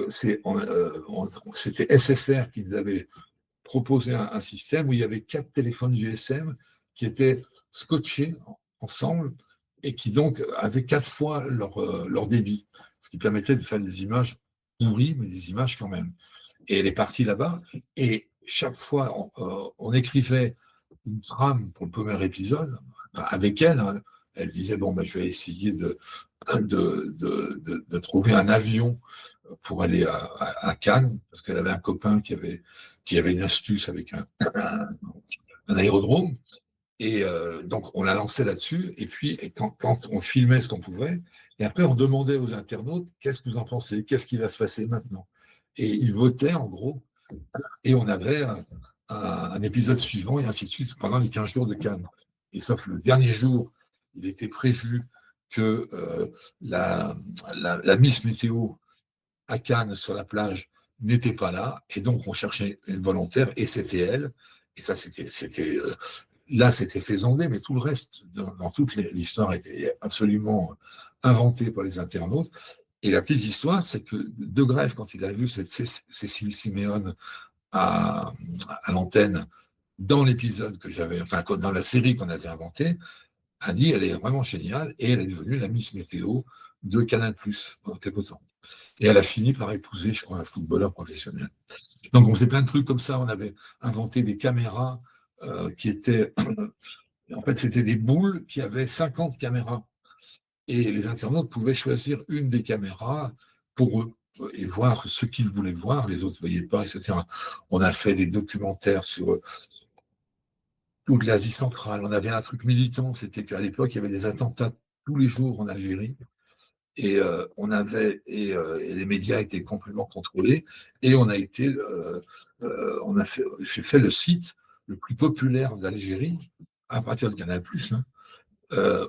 c'était SFR qui nous avait proposé un système où il y avait 4 téléphones GSM qui étaient scotchés ensemble et qui donc avaient 4 fois leur débit, ce qui permettait de faire des images pourries, mais des images quand même. Et elle est partie là-bas, et chaque fois, on écrivait une trame pour le premier épisode avec elle. Hein. Elle disait, bon, ben, je vais essayer de trouver un avion pour aller à Cannes, parce qu'elle avait un copain qui avait une astuce avec un aérodrome. Et donc, on l'a lancé là-dessus. Et puis, quand on filmait ce qu'on pouvait, et après, on demandait aux internautes, qu'est-ce que vous en pensez? Qu'est-ce qui va se passer maintenant? Et ils votaient, en gros, et on avait un épisode suivant, et ainsi de suite, pendant les 15 jours de Cannes. Et sauf le dernier jour, il était prévu que la Miss Météo à Cannes, sur la plage, n'était pas là. Et donc, on cherchait une volontaire, et c'était elle. Et ça, là, c'était fait zonder, mais tout le reste, dans toute l'histoire, était absolument inventé par les internautes. Et la petite histoire, c'est que De Greffe, quand il a vu cette Cécile Siméon à, à l'antenne dans l'épisode que j'avais, enfin, dans la série qu'on avait inventée, a dit elle est vraiment géniale et elle est devenue la Miss Météo de Canal+ pendant quelque temps. Et elle a fini par épouser, je crois, un footballeur professionnel. Donc on faisait plein de trucs comme ça. On avait inventé des caméras qui étaient, en fait, c'était des boules qui avaient 50 caméras. Et les internautes pouvaient choisir une des caméras pour eux et voir ce qu'ils voulaient voir, les autres ne voyaient pas, etc. On a fait des documentaires sur toute l'Asie centrale. On avait un truc militant, c'était qu'à l'époque, il y avait des attentats tous les jours en Algérie. Et et les médias étaient complètement contrôlés. Et j'ai fait le site le plus populaire d'Algérie à partir de Canal+, hein,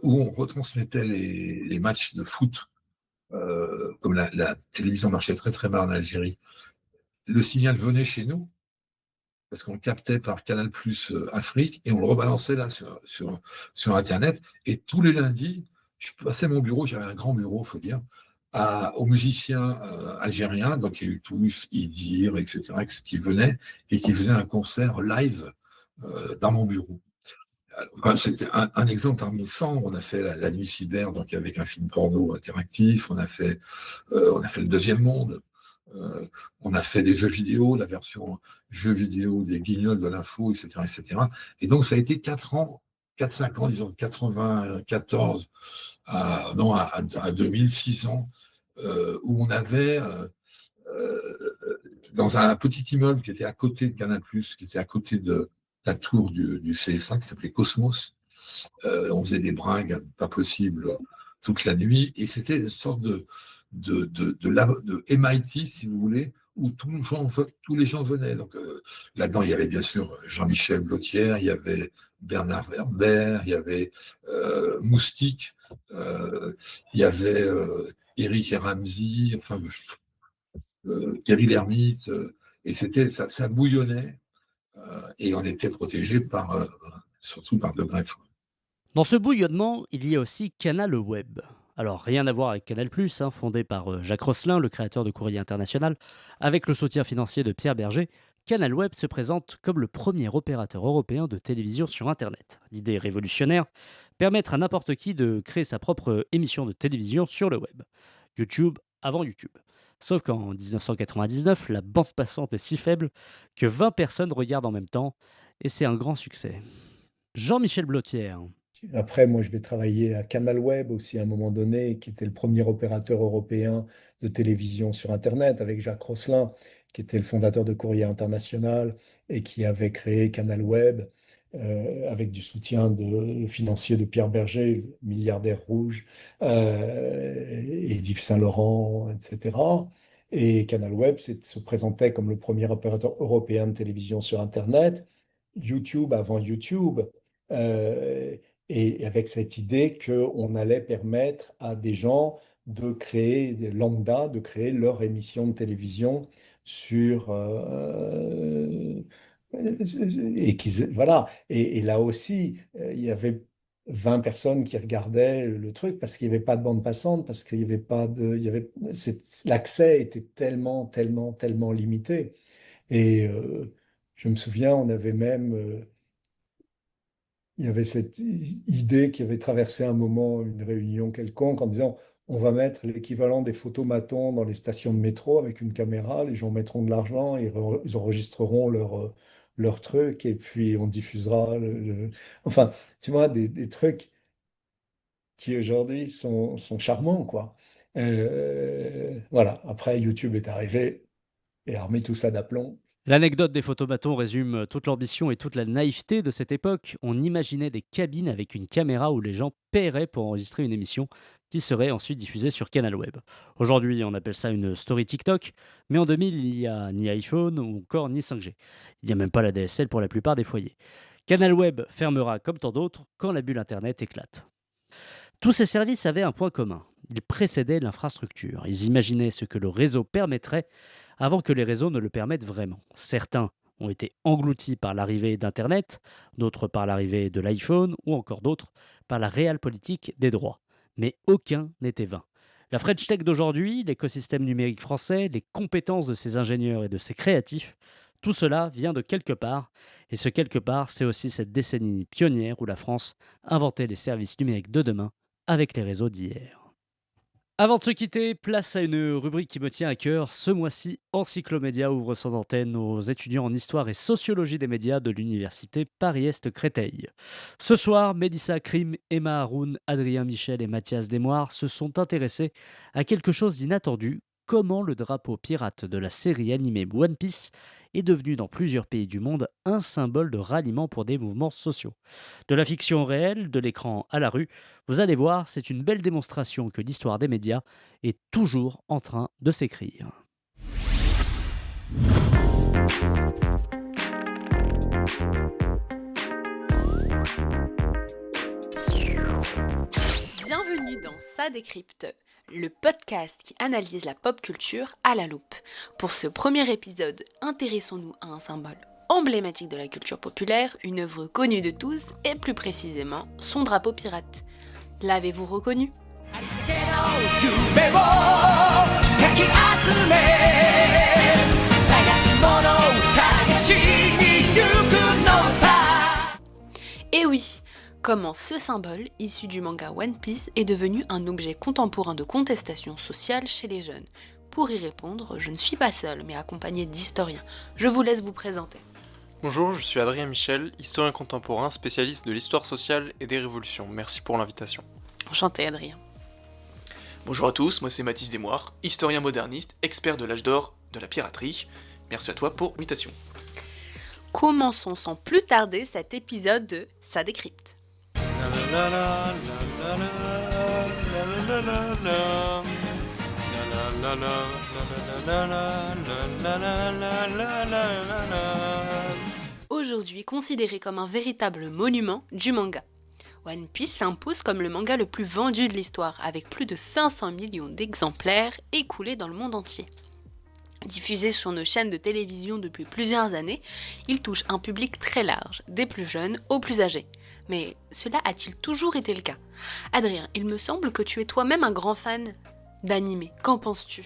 où on retransmettait les matchs de foot, comme la télévision marchait très très mal en Algérie. Le signal venait chez nous parce qu'on le captait par Canal+ Afrique et on le rebalançait là sur Internet. Et tous les lundis, je passais mon bureau, j'avais un grand bureau, il faut dire, aux musiciens algériens, donc il y a eu tous, Idir, etc., qui venaient et qui faisaient un concert live dans mon bureau. Enfin, c'était un exemple parmi 100. On a fait la Nuit Cyber, donc avec un film porno interactif. On a fait le Deuxième Monde. On a fait des jeux vidéo, la version jeux vidéo des Guignols de l'info, etc., etc. Et donc, ça a été 4 ans, 4-5 ans, disons, de 94 à 2006 ans, où on avait, dans un petit immeuble qui était à côté de Canal+, qui était à côté de la tour du CSA, qui s'appelait Cosmos, on faisait des bringues pas possibles toute la nuit, et c'était une sorte de MIT, si vous voulez, où tous les gens venaient. Donc là-dedans, il y avait bien sûr Jean-Michel Blotière, il y avait Bernard Werber, il y avait Moustique, il y avait Eric et Ramsey, enfin Thierry Lhermitte, et ça bouillonnait, et on était protégé surtout par De Greffe. Dans ce bouillonnement, il y a aussi Canal Web. Alors, rien à voir avec Canal+, hein, fondé par Jacques Rosselin, le créateur de Courrier International, avec le soutien financier de Pierre Berger. Canal Web se présente comme le premier opérateur européen de télévision sur Internet. L'idée révolutionnaire, permettre à n'importe qui de créer sa propre émission de télévision sur le web. YouTube avant YouTube. Sauf qu'en 1999, la bande passante est si faible que 20 personnes regardent en même temps, et c'est un grand succès. Jean-Michel Blotière. Après, moi, je vais travailler à Canal Web aussi à un moment donné, qui était le premier opérateur européen de télévision sur Internet, avec Jacques Rosselin, qui était le fondateur de Courrier International et qui avait créé Canal Web avec du soutien financier de Pierre Berger, milliardaire rouge, et d'Yves Saint-Laurent, etc. Et Canal Web se présentait comme le premier opérateur européen de télévision sur Internet, YouTube avant YouTube. Euh, et avec cette idée qu'on allait permettre à des gens de créer, des lambda, de créer leur émission de télévision sur... et voilà. Et là aussi, il y avait 20 personnes qui regardaient le truc parce qu'il n'y avait pas de bande passante, parce qu'il n'y avait pas de... l'accès était tellement, tellement, tellement limité. Et je me souviens, on avait même... il y avait cette idée qui avait traversé un moment une réunion quelconque en disant on va mettre l'équivalent des photomatons dans les stations de métro avec une caméra, les gens mettront de l'argent, ils enregistreront leur truc et puis on diffusera. Enfin, tu vois, des trucs qui aujourd'hui sont charmants, quoi. Voilà, après YouTube est arrivé et a remis tout ça d'aplomb. L'anecdote des photomatons résume toute l'ambition et toute la naïveté de cette époque. On imaginait des cabines avec une caméra où les gens paieraient pour enregistrer une émission qui serait ensuite diffusée sur Canal Web. Aujourd'hui, on appelle ça une story TikTok, mais en 2000, il n'y a ni iPhone ou encore ni 5G. Il n'y a même pas la DSL pour la plupart des foyers. Canal Web fermera comme tant d'autres quand la bulle Internet éclate. Tous ces services avaient un point commun. Ils précédaient l'infrastructure. Ils imaginaient ce que le réseau permettrait avant que les réseaux ne le permettent vraiment. Certains ont été engloutis par l'arrivée d'Internet, d'autres par l'arrivée de l'iPhone ou encore d'autres par la réelle politique des droits. Mais aucun n'était vain. La French Tech d'aujourd'hui, l'écosystème numérique français, les compétences de ses ingénieurs et de ses créatifs, tout cela vient de quelque part. Et ce quelque part, c'est aussi cette décennie pionnière où la France inventait les services numériques de demain avec les réseaux d'hier. Avant de se quitter, place à une rubrique qui me tient à cœur. Ce mois-ci, Encyclomédia ouvre son antenne aux étudiants en histoire et sociologie des médias de l'université Paris-Est Créteil. Ce soir, Mélissa Krim, Emma Haroun, Adrien Michel et Mathias Desmoires se sont intéressés à quelque chose d'inattendu. Comment le drapeau pirate de la série animée One Piece est devenu dans plusieurs pays du monde un symbole de ralliement pour des mouvements sociaux. De la fiction réelle, de l'écran à la rue, vous allez voir, c'est une belle démonstration que l'histoire des médias est toujours en train de s'écrire. Bienvenue dans Ça décrypte, le podcast qui analyse la pop culture à la loupe. Pour ce premier épisode, intéressons-nous à un symbole emblématique de la culture populaire, une œuvre connue de tous et plus précisément son drapeau pirate. L'avez-vous reconnu ? Et oui, comment ce symbole, issu du manga One Piece, est devenu un objet contemporain de contestation sociale chez les jeunes. Pour y répondre, je ne suis pas seule, mais accompagnée d'historiens. Je vous laisse vous présenter. Bonjour, je suis Adrien Michel, historien contemporain, spécialiste de l'histoire sociale et des révolutions. Merci pour l'invitation. Enchanté Adrien. Bonjour à tous, moi c'est Mathis Desmoires, historien moderniste, expert de l'âge d'or de la piraterie. Merci à toi pour l'invitation. Commençons sans plus tarder cet épisode de Ça décrypte. Aujourd'hui considéré comme un véritable monument du manga. One Piece s'impose comme le manga le plus vendu de l'histoire, avec plus de 500 millions d'exemplaires écoulés dans le monde entier. Diffusé sur nos chaînes de télévision depuis plusieurs années, il touche un public très large, des plus jeunes aux plus âgés. Mais cela a-t-il toujours été le cas ? Adrien, il me semble que tu es toi-même un grand fan d'anime. Qu'en penses-tu ?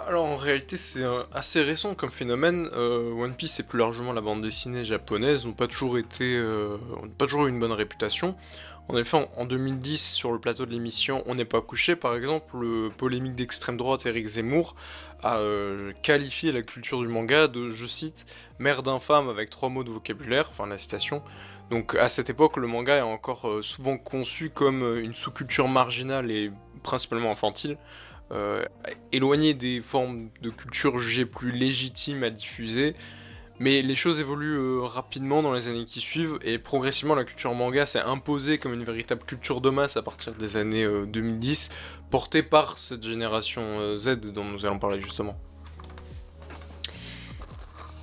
Alors en réalité c'est assez récent comme phénomène. One Piece et plus largement la bande dessinée japonaise n'ont pas toujours eu une bonne réputation. En effet, en 2010, sur le plateau de l'émission On n'est pas couché, par exemple, le polémique d'extrême droite Éric Zemmour a qualifié la culture du manga de, je cite, « merde infâme avec 3 mots de vocabulaire », enfin la citation. Donc à cette époque, le manga est encore souvent conçu comme une sous-culture marginale et principalement infantile, éloigné des formes de culture jugées plus légitimes à diffuser. Mais les choses évoluent rapidement dans les années qui suivent, et progressivement la culture manga s'est imposée comme une véritable culture de masse à partir des années 2010, portée par cette génération Z dont nous allons parler justement.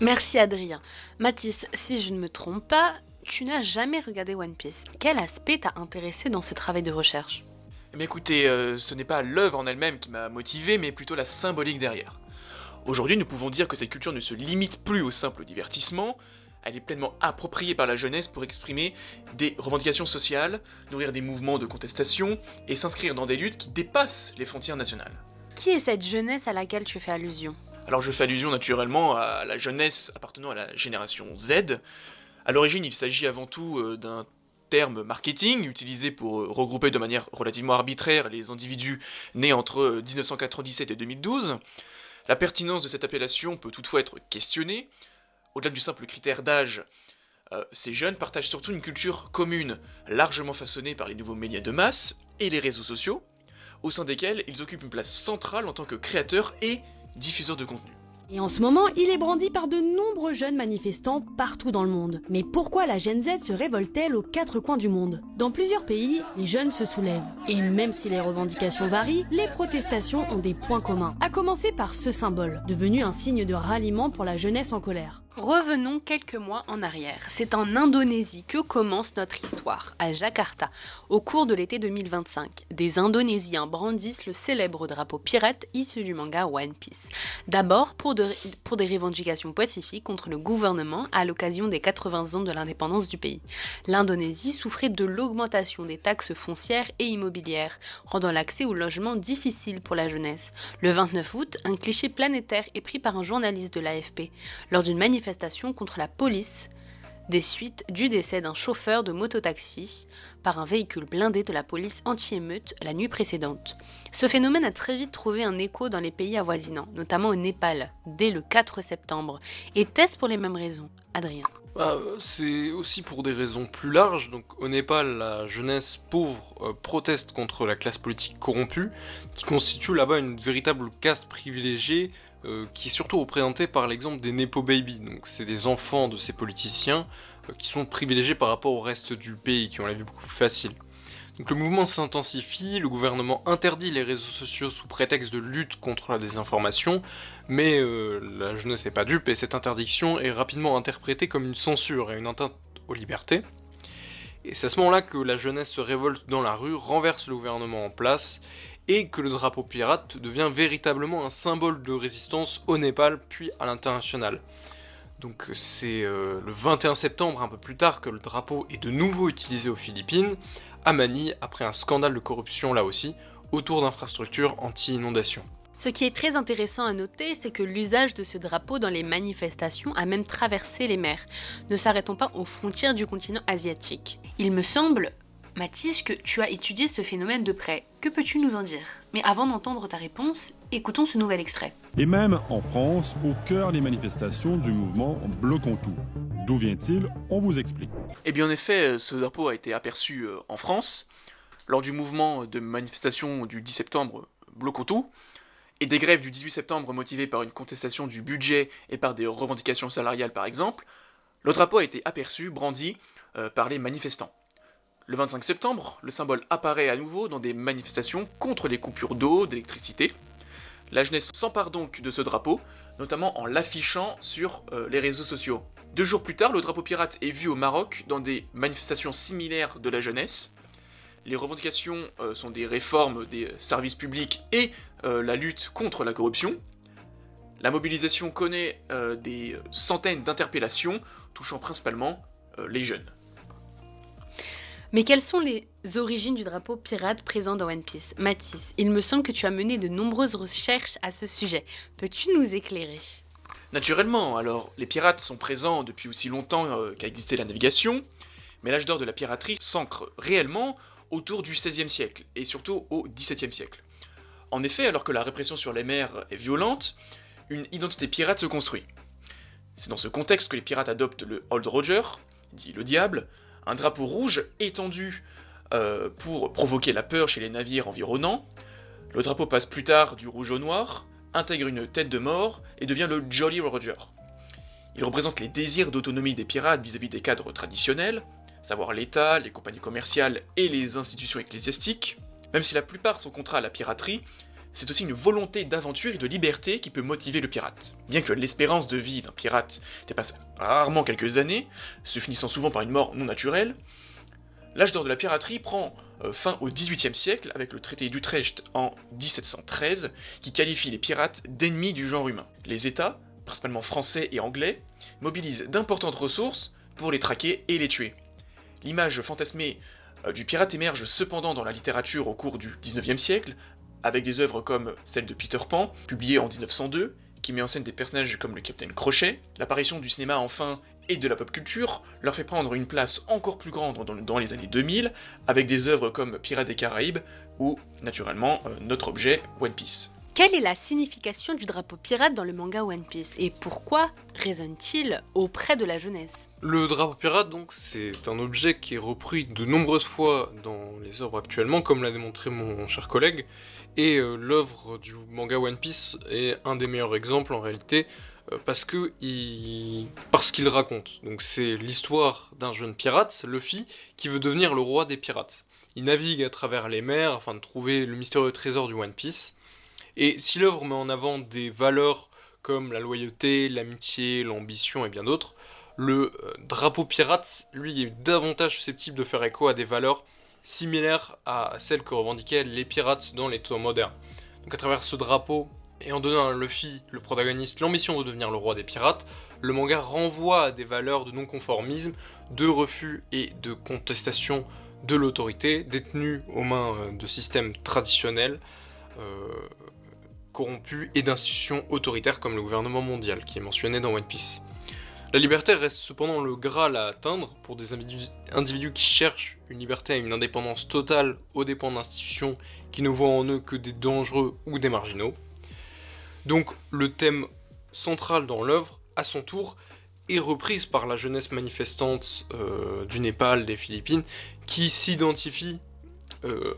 Merci Adrien. Mathis, si je ne me trompe pas, Tu n'as jamais regardé One Piece. Quel aspect t'a intéressé dans ce travail de recherche ? Eh bien écoutez, ce n'est pas l'œuvre en elle-même qui m'a motivé, mais plutôt la symbolique derrière. Aujourd'hui, nous pouvons dire que cette culture ne se limite plus au simple divertissement, elle est pleinement appropriée par la jeunesse pour exprimer des revendications sociales, nourrir des mouvements de contestation et s'inscrire dans des luttes qui dépassent les frontières nationales. Qui est cette jeunesse à laquelle tu fais allusion ? Alors je fais allusion naturellement à la jeunesse appartenant à la génération Z. À l'origine, il s'agit avant tout d'un terme marketing utilisé pour regrouper de manière relativement arbitraire les individus nés entre 1997 et 2012. La pertinence de cette appellation peut toutefois être questionnée. Au-delà du simple critère d'âge, ces jeunes partagent surtout une culture commune, largement façonnée par les nouveaux médias de masse et les réseaux sociaux, au sein desquels ils occupent une place centrale en tant que créateurs et diffuseurs de contenu. Et en ce moment, il est brandi par de nombreux jeunes manifestants partout dans le monde. Mais pourquoi la Gen Z se révolte-t-elle aux quatre coins du monde ? Dans plusieurs pays, les jeunes se soulèvent. Et même si les revendications varient, les protestations ont des points communs. À commencer par ce symbole, devenu un signe de ralliement pour la jeunesse en colère. Revenons quelques mois en arrière. C'est en Indonésie que commence notre histoire, à Jakarta. Au cours de l'été 2025, des Indonésiens brandissent le célèbre drapeau pirate issu du manga One Piece. D'abord pour des revendications pacifiques contre le gouvernement à l'occasion des 80 ans de l'indépendance du pays. L'Indonésie souffrait de l'augmentation des taxes foncières et immobilières, rendant l'accès au logement difficile pour la jeunesse. Le 29 août, un cliché planétaire est pris par un journaliste de l'AFP lors d'une manifestation contre la police des suites du décès d'un chauffeur de mototaxi par un véhicule blindé de la police anti-émeute la nuit précédente. Ce phénomène a très vite trouvé un écho dans les pays avoisinants, notamment au Népal, dès le 4 septembre. Était-ce pour les mêmes raisons, Adrien ? C'est aussi pour des raisons plus larges. Donc, au Népal, la jeunesse pauvre proteste contre la classe politique corrompue, qui constitue là-bas une véritable caste privilégiée, qui est surtout représentée par l'exemple des Nepo Baby. Donc, c'est des enfants de ces politiciens qui sont privilégiés par rapport au reste du pays, qui ont la vie beaucoup plus facile. Donc le mouvement s'intensifie, le gouvernement interdit les réseaux sociaux sous prétexte de lutte contre la désinformation, mais la jeunesse n'est pas dupe et cette interdiction est rapidement interprétée comme une censure et une atteinte aux libertés. Et c'est à ce moment-là que la jeunesse se révolte dans la rue, renverse le gouvernement en place, et que le drapeau pirate devient véritablement un symbole de résistance au Népal puis à l'international. Donc c'est le 21 septembre, un peu plus tard, que le drapeau est de nouveau utilisé aux Philippines, à Manille, après un scandale de corruption là aussi, autour d'infrastructures anti-inondation. Ce qui est très intéressant à noter, c'est que l'usage de ce drapeau dans les manifestations a même traversé les mers, ne s'arrêtant pas aux frontières du continent asiatique. Il me semble, Mathis, que tu as étudié ce phénomène de près. Que peux-tu nous en dire ? Mais avant d'entendre ta réponse, écoutons ce nouvel extrait. Et même en France, au cœur des manifestations du mouvement Bloquons tout. D'où vient-il ? On vous explique. Eh bien en effet, ce drapeau a été aperçu en France, lors du mouvement de manifestation du 10 septembre Bloquons tout, et des grèves du 18 septembre motivées par une contestation du budget et par des revendications salariales par exemple. Le drapeau a été aperçu, brandi par les manifestants. Le 25 septembre, le symbole apparaît à nouveau dans des manifestations contre les coupures d'eau, d'électricité. La jeunesse s'empare donc de ce drapeau, notamment en l'affichant sur les réseaux sociaux. 2 jours plus tard, le drapeau pirate est vu au Maroc dans des manifestations similaires de la jeunesse. Les revendications sont des réformes des services publics et la lutte contre la corruption. La mobilisation connaît des centaines d'interpellations touchant principalement les jeunes. Mais quelles sont les origines du drapeau pirate présent dans One Piece ? Mathis, il me semble que tu as mené de nombreuses recherches à ce sujet. Peux-tu nous éclairer ? Naturellement, alors les pirates sont présents depuis aussi longtemps qu'a existé la navigation, mais l'âge d'or de la piraterie s'ancre réellement autour du XVIe siècle, et surtout au XVIIe siècle. En effet, alors que la répression sur les mers est violente, une identité pirate se construit. C'est dans ce contexte que les pirates adoptent le Old Roger, dit le diable, un drapeau rouge étendu pour provoquer la peur chez les navires environnants. Le drapeau passe plus tard du rouge au noir, intègre une tête de mort et devient le Jolly Roger. Il représente les désirs d'autonomie des pirates vis-à-vis des cadres traditionnels, savoir l'État, les compagnies commerciales et les institutions ecclésiastiques. Même si la plupart sont contraires à la piraterie, c'est aussi une volonté d'aventure et de liberté qui peut motiver le pirate. Bien que l'espérance de vie d'un pirate dépasse rarement quelques années, se finissant souvent par une mort non naturelle, l'âge d'or de la piraterie prend fin au XVIIIe siècle avec le traité d'Utrecht en 1713 qui qualifie les pirates d'ennemis du genre humain. Les États, principalement français et anglais, mobilisent d'importantes ressources pour les traquer et les tuer. L'image fantasmée du pirate émerge cependant dans la littérature au cours du XIXe siècle, avec des œuvres comme celle de Peter Pan, publiée en 1902, qui met en scène des personnages comme le Capitaine Crochet. L'apparition du cinéma enfin et de la pop culture leur fait prendre une place encore plus grande dans les années 2000, avec des œuvres comme Pirates des Caraïbes ou, naturellement, notre objet One Piece. Quelle est la signification du drapeau pirate dans le manga One Piece et pourquoi résonne-t-il auprès de la jeunesse? Le drapeau pirate, donc, c'est un objet qui est repris de nombreuses fois dans les œuvres actuellement, comme l'a démontré mon cher collègue, et l'œuvre du manga One Piece est un des meilleurs exemples en réalité, parce qu'il raconte. Donc c'est l'histoire d'un jeune pirate, Luffy, qui veut devenir le roi des pirates. Il navigue à travers les mers afin de trouver le mystérieux trésor du One Piece, et si l'œuvre met en avant des valeurs comme la loyauté, l'amitié, l'ambition et bien d'autres, le drapeau pirate, lui, est davantage susceptible de faire écho à des valeurs similaires à celles que revendiquaient les pirates dans les temps modernes. Donc à travers ce drapeau, et en donnant à Luffy, le protagoniste, l'ambition de devenir le roi des pirates, le manga renvoie à des valeurs de non-conformisme, de refus et de contestation de l'autorité, détenues aux mains de systèmes traditionnels, corrompus et d'institutions autoritaires comme le gouvernement mondial, qui est mentionné dans One Piece. La liberté reste cependant le Graal à atteindre pour des individus qui cherchent une liberté et une indépendance totale aux dépens d'institutions qui ne voient en eux que des dangereux ou des marginaux. Donc le thème central dans l'œuvre, à son tour, est reprise par la jeunesse manifestante du Népal, des Philippines, qui s'identifie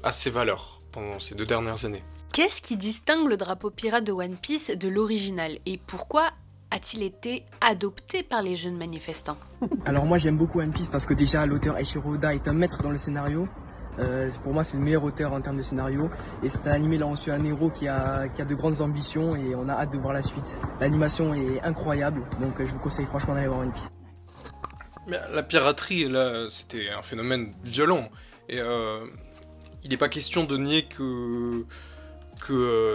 à ces valeurs pendant ces 2 dernières années. Qu'est-ce qui distingue le drapeau pirate de One Piece de l'original et pourquoi a-t-il été adopté par les jeunes manifestants? Alors moi j'aime beaucoup One Piece parce que déjà l'auteur Eiichiro Oda est un maître dans le scénario. Pour moi c'est le meilleur auteur en termes de scénario et c'est un animé là on suit un héros qui a de grandes ambitions et on a hâte de voir la suite. L'animation est incroyable donc je vous conseille franchement d'aller voir One Piece. Mais la piraterie là c'était un phénomène violent et il n'est pas question de nier que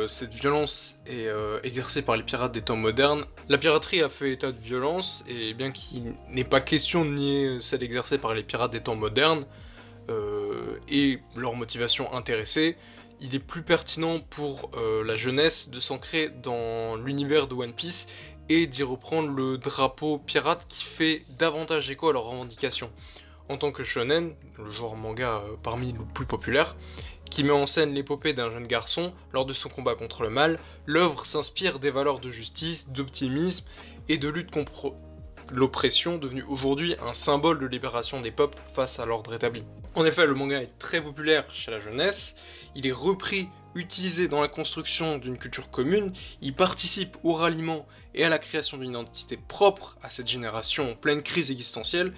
cette violence est exercée par les pirates des temps modernes. La piraterie a fait état de violence, et bien qu'il n'est pas question de nier celle exercée par les pirates des temps modernes, et leur motivation intéressée, il est plus pertinent pour la jeunesse de s'ancrer dans l'univers de One Piece et d'y reprendre le drapeau pirate qui fait davantage écho à leurs revendications. En tant que shonen, le genre manga parmi les plus populaires, qui met en scène l'épopée d'un jeune garçon lors de son combat contre le mal, l'œuvre s'inspire des valeurs de justice, d'optimisme et de lutte contre l'oppression, devenue aujourd'hui un symbole de libération des peuples face à l'ordre établi. En effet, le manga est très populaire chez la jeunesse, il est repris, utilisé dans la construction d'une culture commune, il participe au ralliement et à la création d'une identité propre à cette génération en pleine crise existentielle,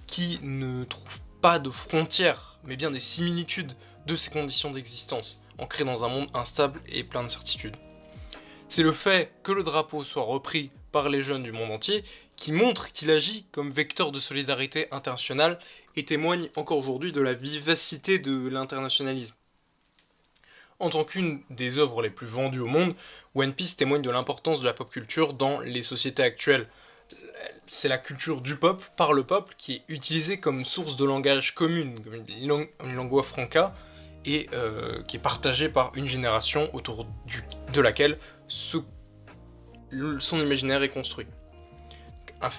qui ne trouve pas de frontières, mais bien des similitudes de ses conditions d'existence, ancrées dans un monde instable et plein de certitudes. C'est le fait que le drapeau soit repris par les jeunes du monde entier qui montre qu'il agit comme vecteur de solidarité internationale et témoigne encore aujourd'hui de la vivacité de l'internationalisme. En tant qu'une des œuvres les plus vendues au monde, One Piece témoigne de l'importance de la pop culture dans les sociétés actuelles. C'est la culture du peuple, par le peuple, qui est utilisée comme source de langage commune, comme une lingua franca, et qui est partagée par une génération autour de laquelle son imaginaire est construit.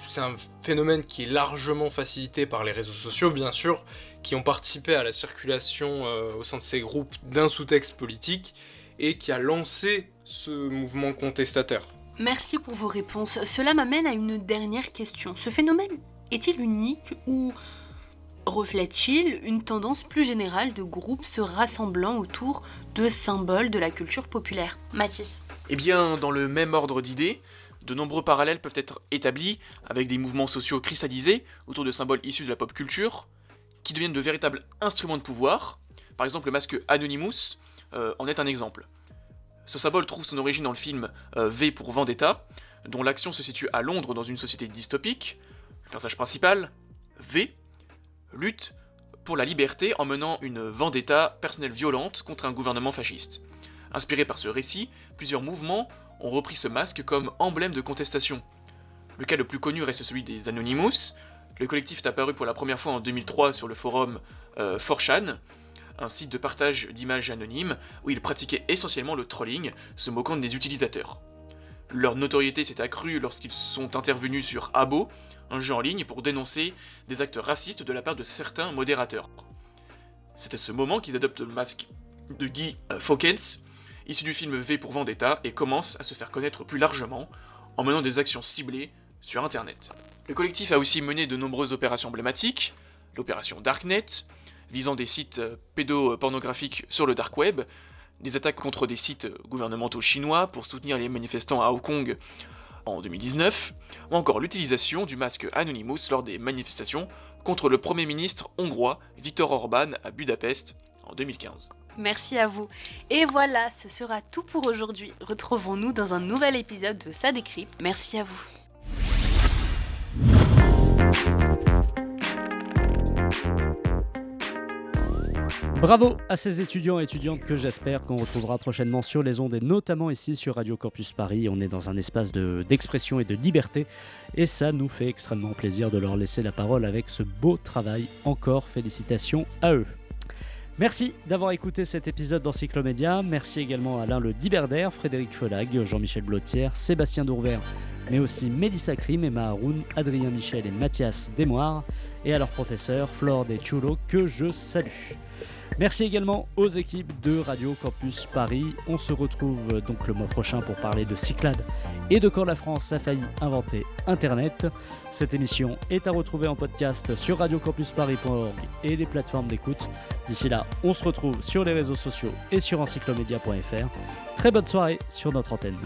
C'est un phénomène qui est largement facilité par les réseaux sociaux, bien sûr, qui ont participé à la circulation au sein de ces groupes d'un sous-texte politique, et qui a lancé ce mouvement contestataire. Merci pour vos réponses. Cela m'amène à une dernière question. Ce phénomène est-il unique ou reflète-t-il une tendance plus générale de groupes se rassemblant autour de symboles de la culture populaire? Mathis. Eh bien, dans le même ordre d'idées, de nombreux parallèles peuvent être établis avec des mouvements sociaux cristallisés autour de symboles issus de la pop culture, qui deviennent de véritables instruments de pouvoir. Par exemple, le masque Anonymous en est un exemple. Ce symbole trouve son origine dans le film V pour Vendetta, dont l'action se situe à Londres dans une société dystopique. Le personnage principal, V, lutte pour la liberté en menant une vendetta personnelle violente contre un gouvernement fasciste. Inspiré par ce récit, plusieurs mouvements ont repris ce masque comme emblème de contestation. Le cas le plus connu reste celui des Anonymous. Le collectif est apparu pour la première fois en 2003 sur le forum 4chan, un site de partage d'images anonymes où ils pratiquaient essentiellement le trolling, se moquant des utilisateurs. Leur notoriété s'est accrue lorsqu'ils sont intervenus sur Abo, un jeu en ligne pour dénoncer des actes racistes de la part de certains modérateurs. C'est à ce moment qu'ils adoptent le masque de Guy Fawkes, issu du film V pour Vendetta, et commencent à se faire connaître plus largement en menant des actions ciblées sur Internet. Le collectif a aussi mené de nombreuses opérations emblématiques, l'opération Darknet, visant des sites pédopornographiques sur le dark web, des attaques contre des sites gouvernementaux chinois pour soutenir les manifestants à Hong Kong en 2019, ou encore l'utilisation du masque Anonymous lors des manifestations contre le Premier ministre hongrois Viktor Orban à Budapest en 2015. Merci à vous. Et voilà, ce sera tout pour aujourd'hui. Retrouvons-nous dans un nouvel épisode de Ça décrypte. Merci à vous. Bravo à ces étudiants et étudiantes que j'espère qu'on retrouvera prochainement sur les ondes et notamment ici sur Radio Campus Paris. On est dans un espace d'expression et de liberté et ça nous fait extrêmement plaisir de leur laisser la parole avec ce beau travail. Encore félicitations à eux. Merci d'avoir écouté cet épisode d'Encyclomédia. Merci également à Alain Le Diberder, Frédéric Felag, Jean-Michel Blotière, Sébastien Dourvert, mais aussi Mélissa Krim, Emma Haroun, Adrien Michel et Mathias Desmoires, et à leur professeur Flore Deschulo que je salue. Merci également aux équipes de Radio Campus Paris. On se retrouve donc le mois prochain pour parler de Cyclades et de quand la France a failli inventer Internet. Cette émission est à retrouver en podcast sur radiocampusparis.org et les plateformes d'écoute. D'ici là, on se retrouve sur les réseaux sociaux et sur encyclomédia.fr. Très bonne soirée sur notre antenne.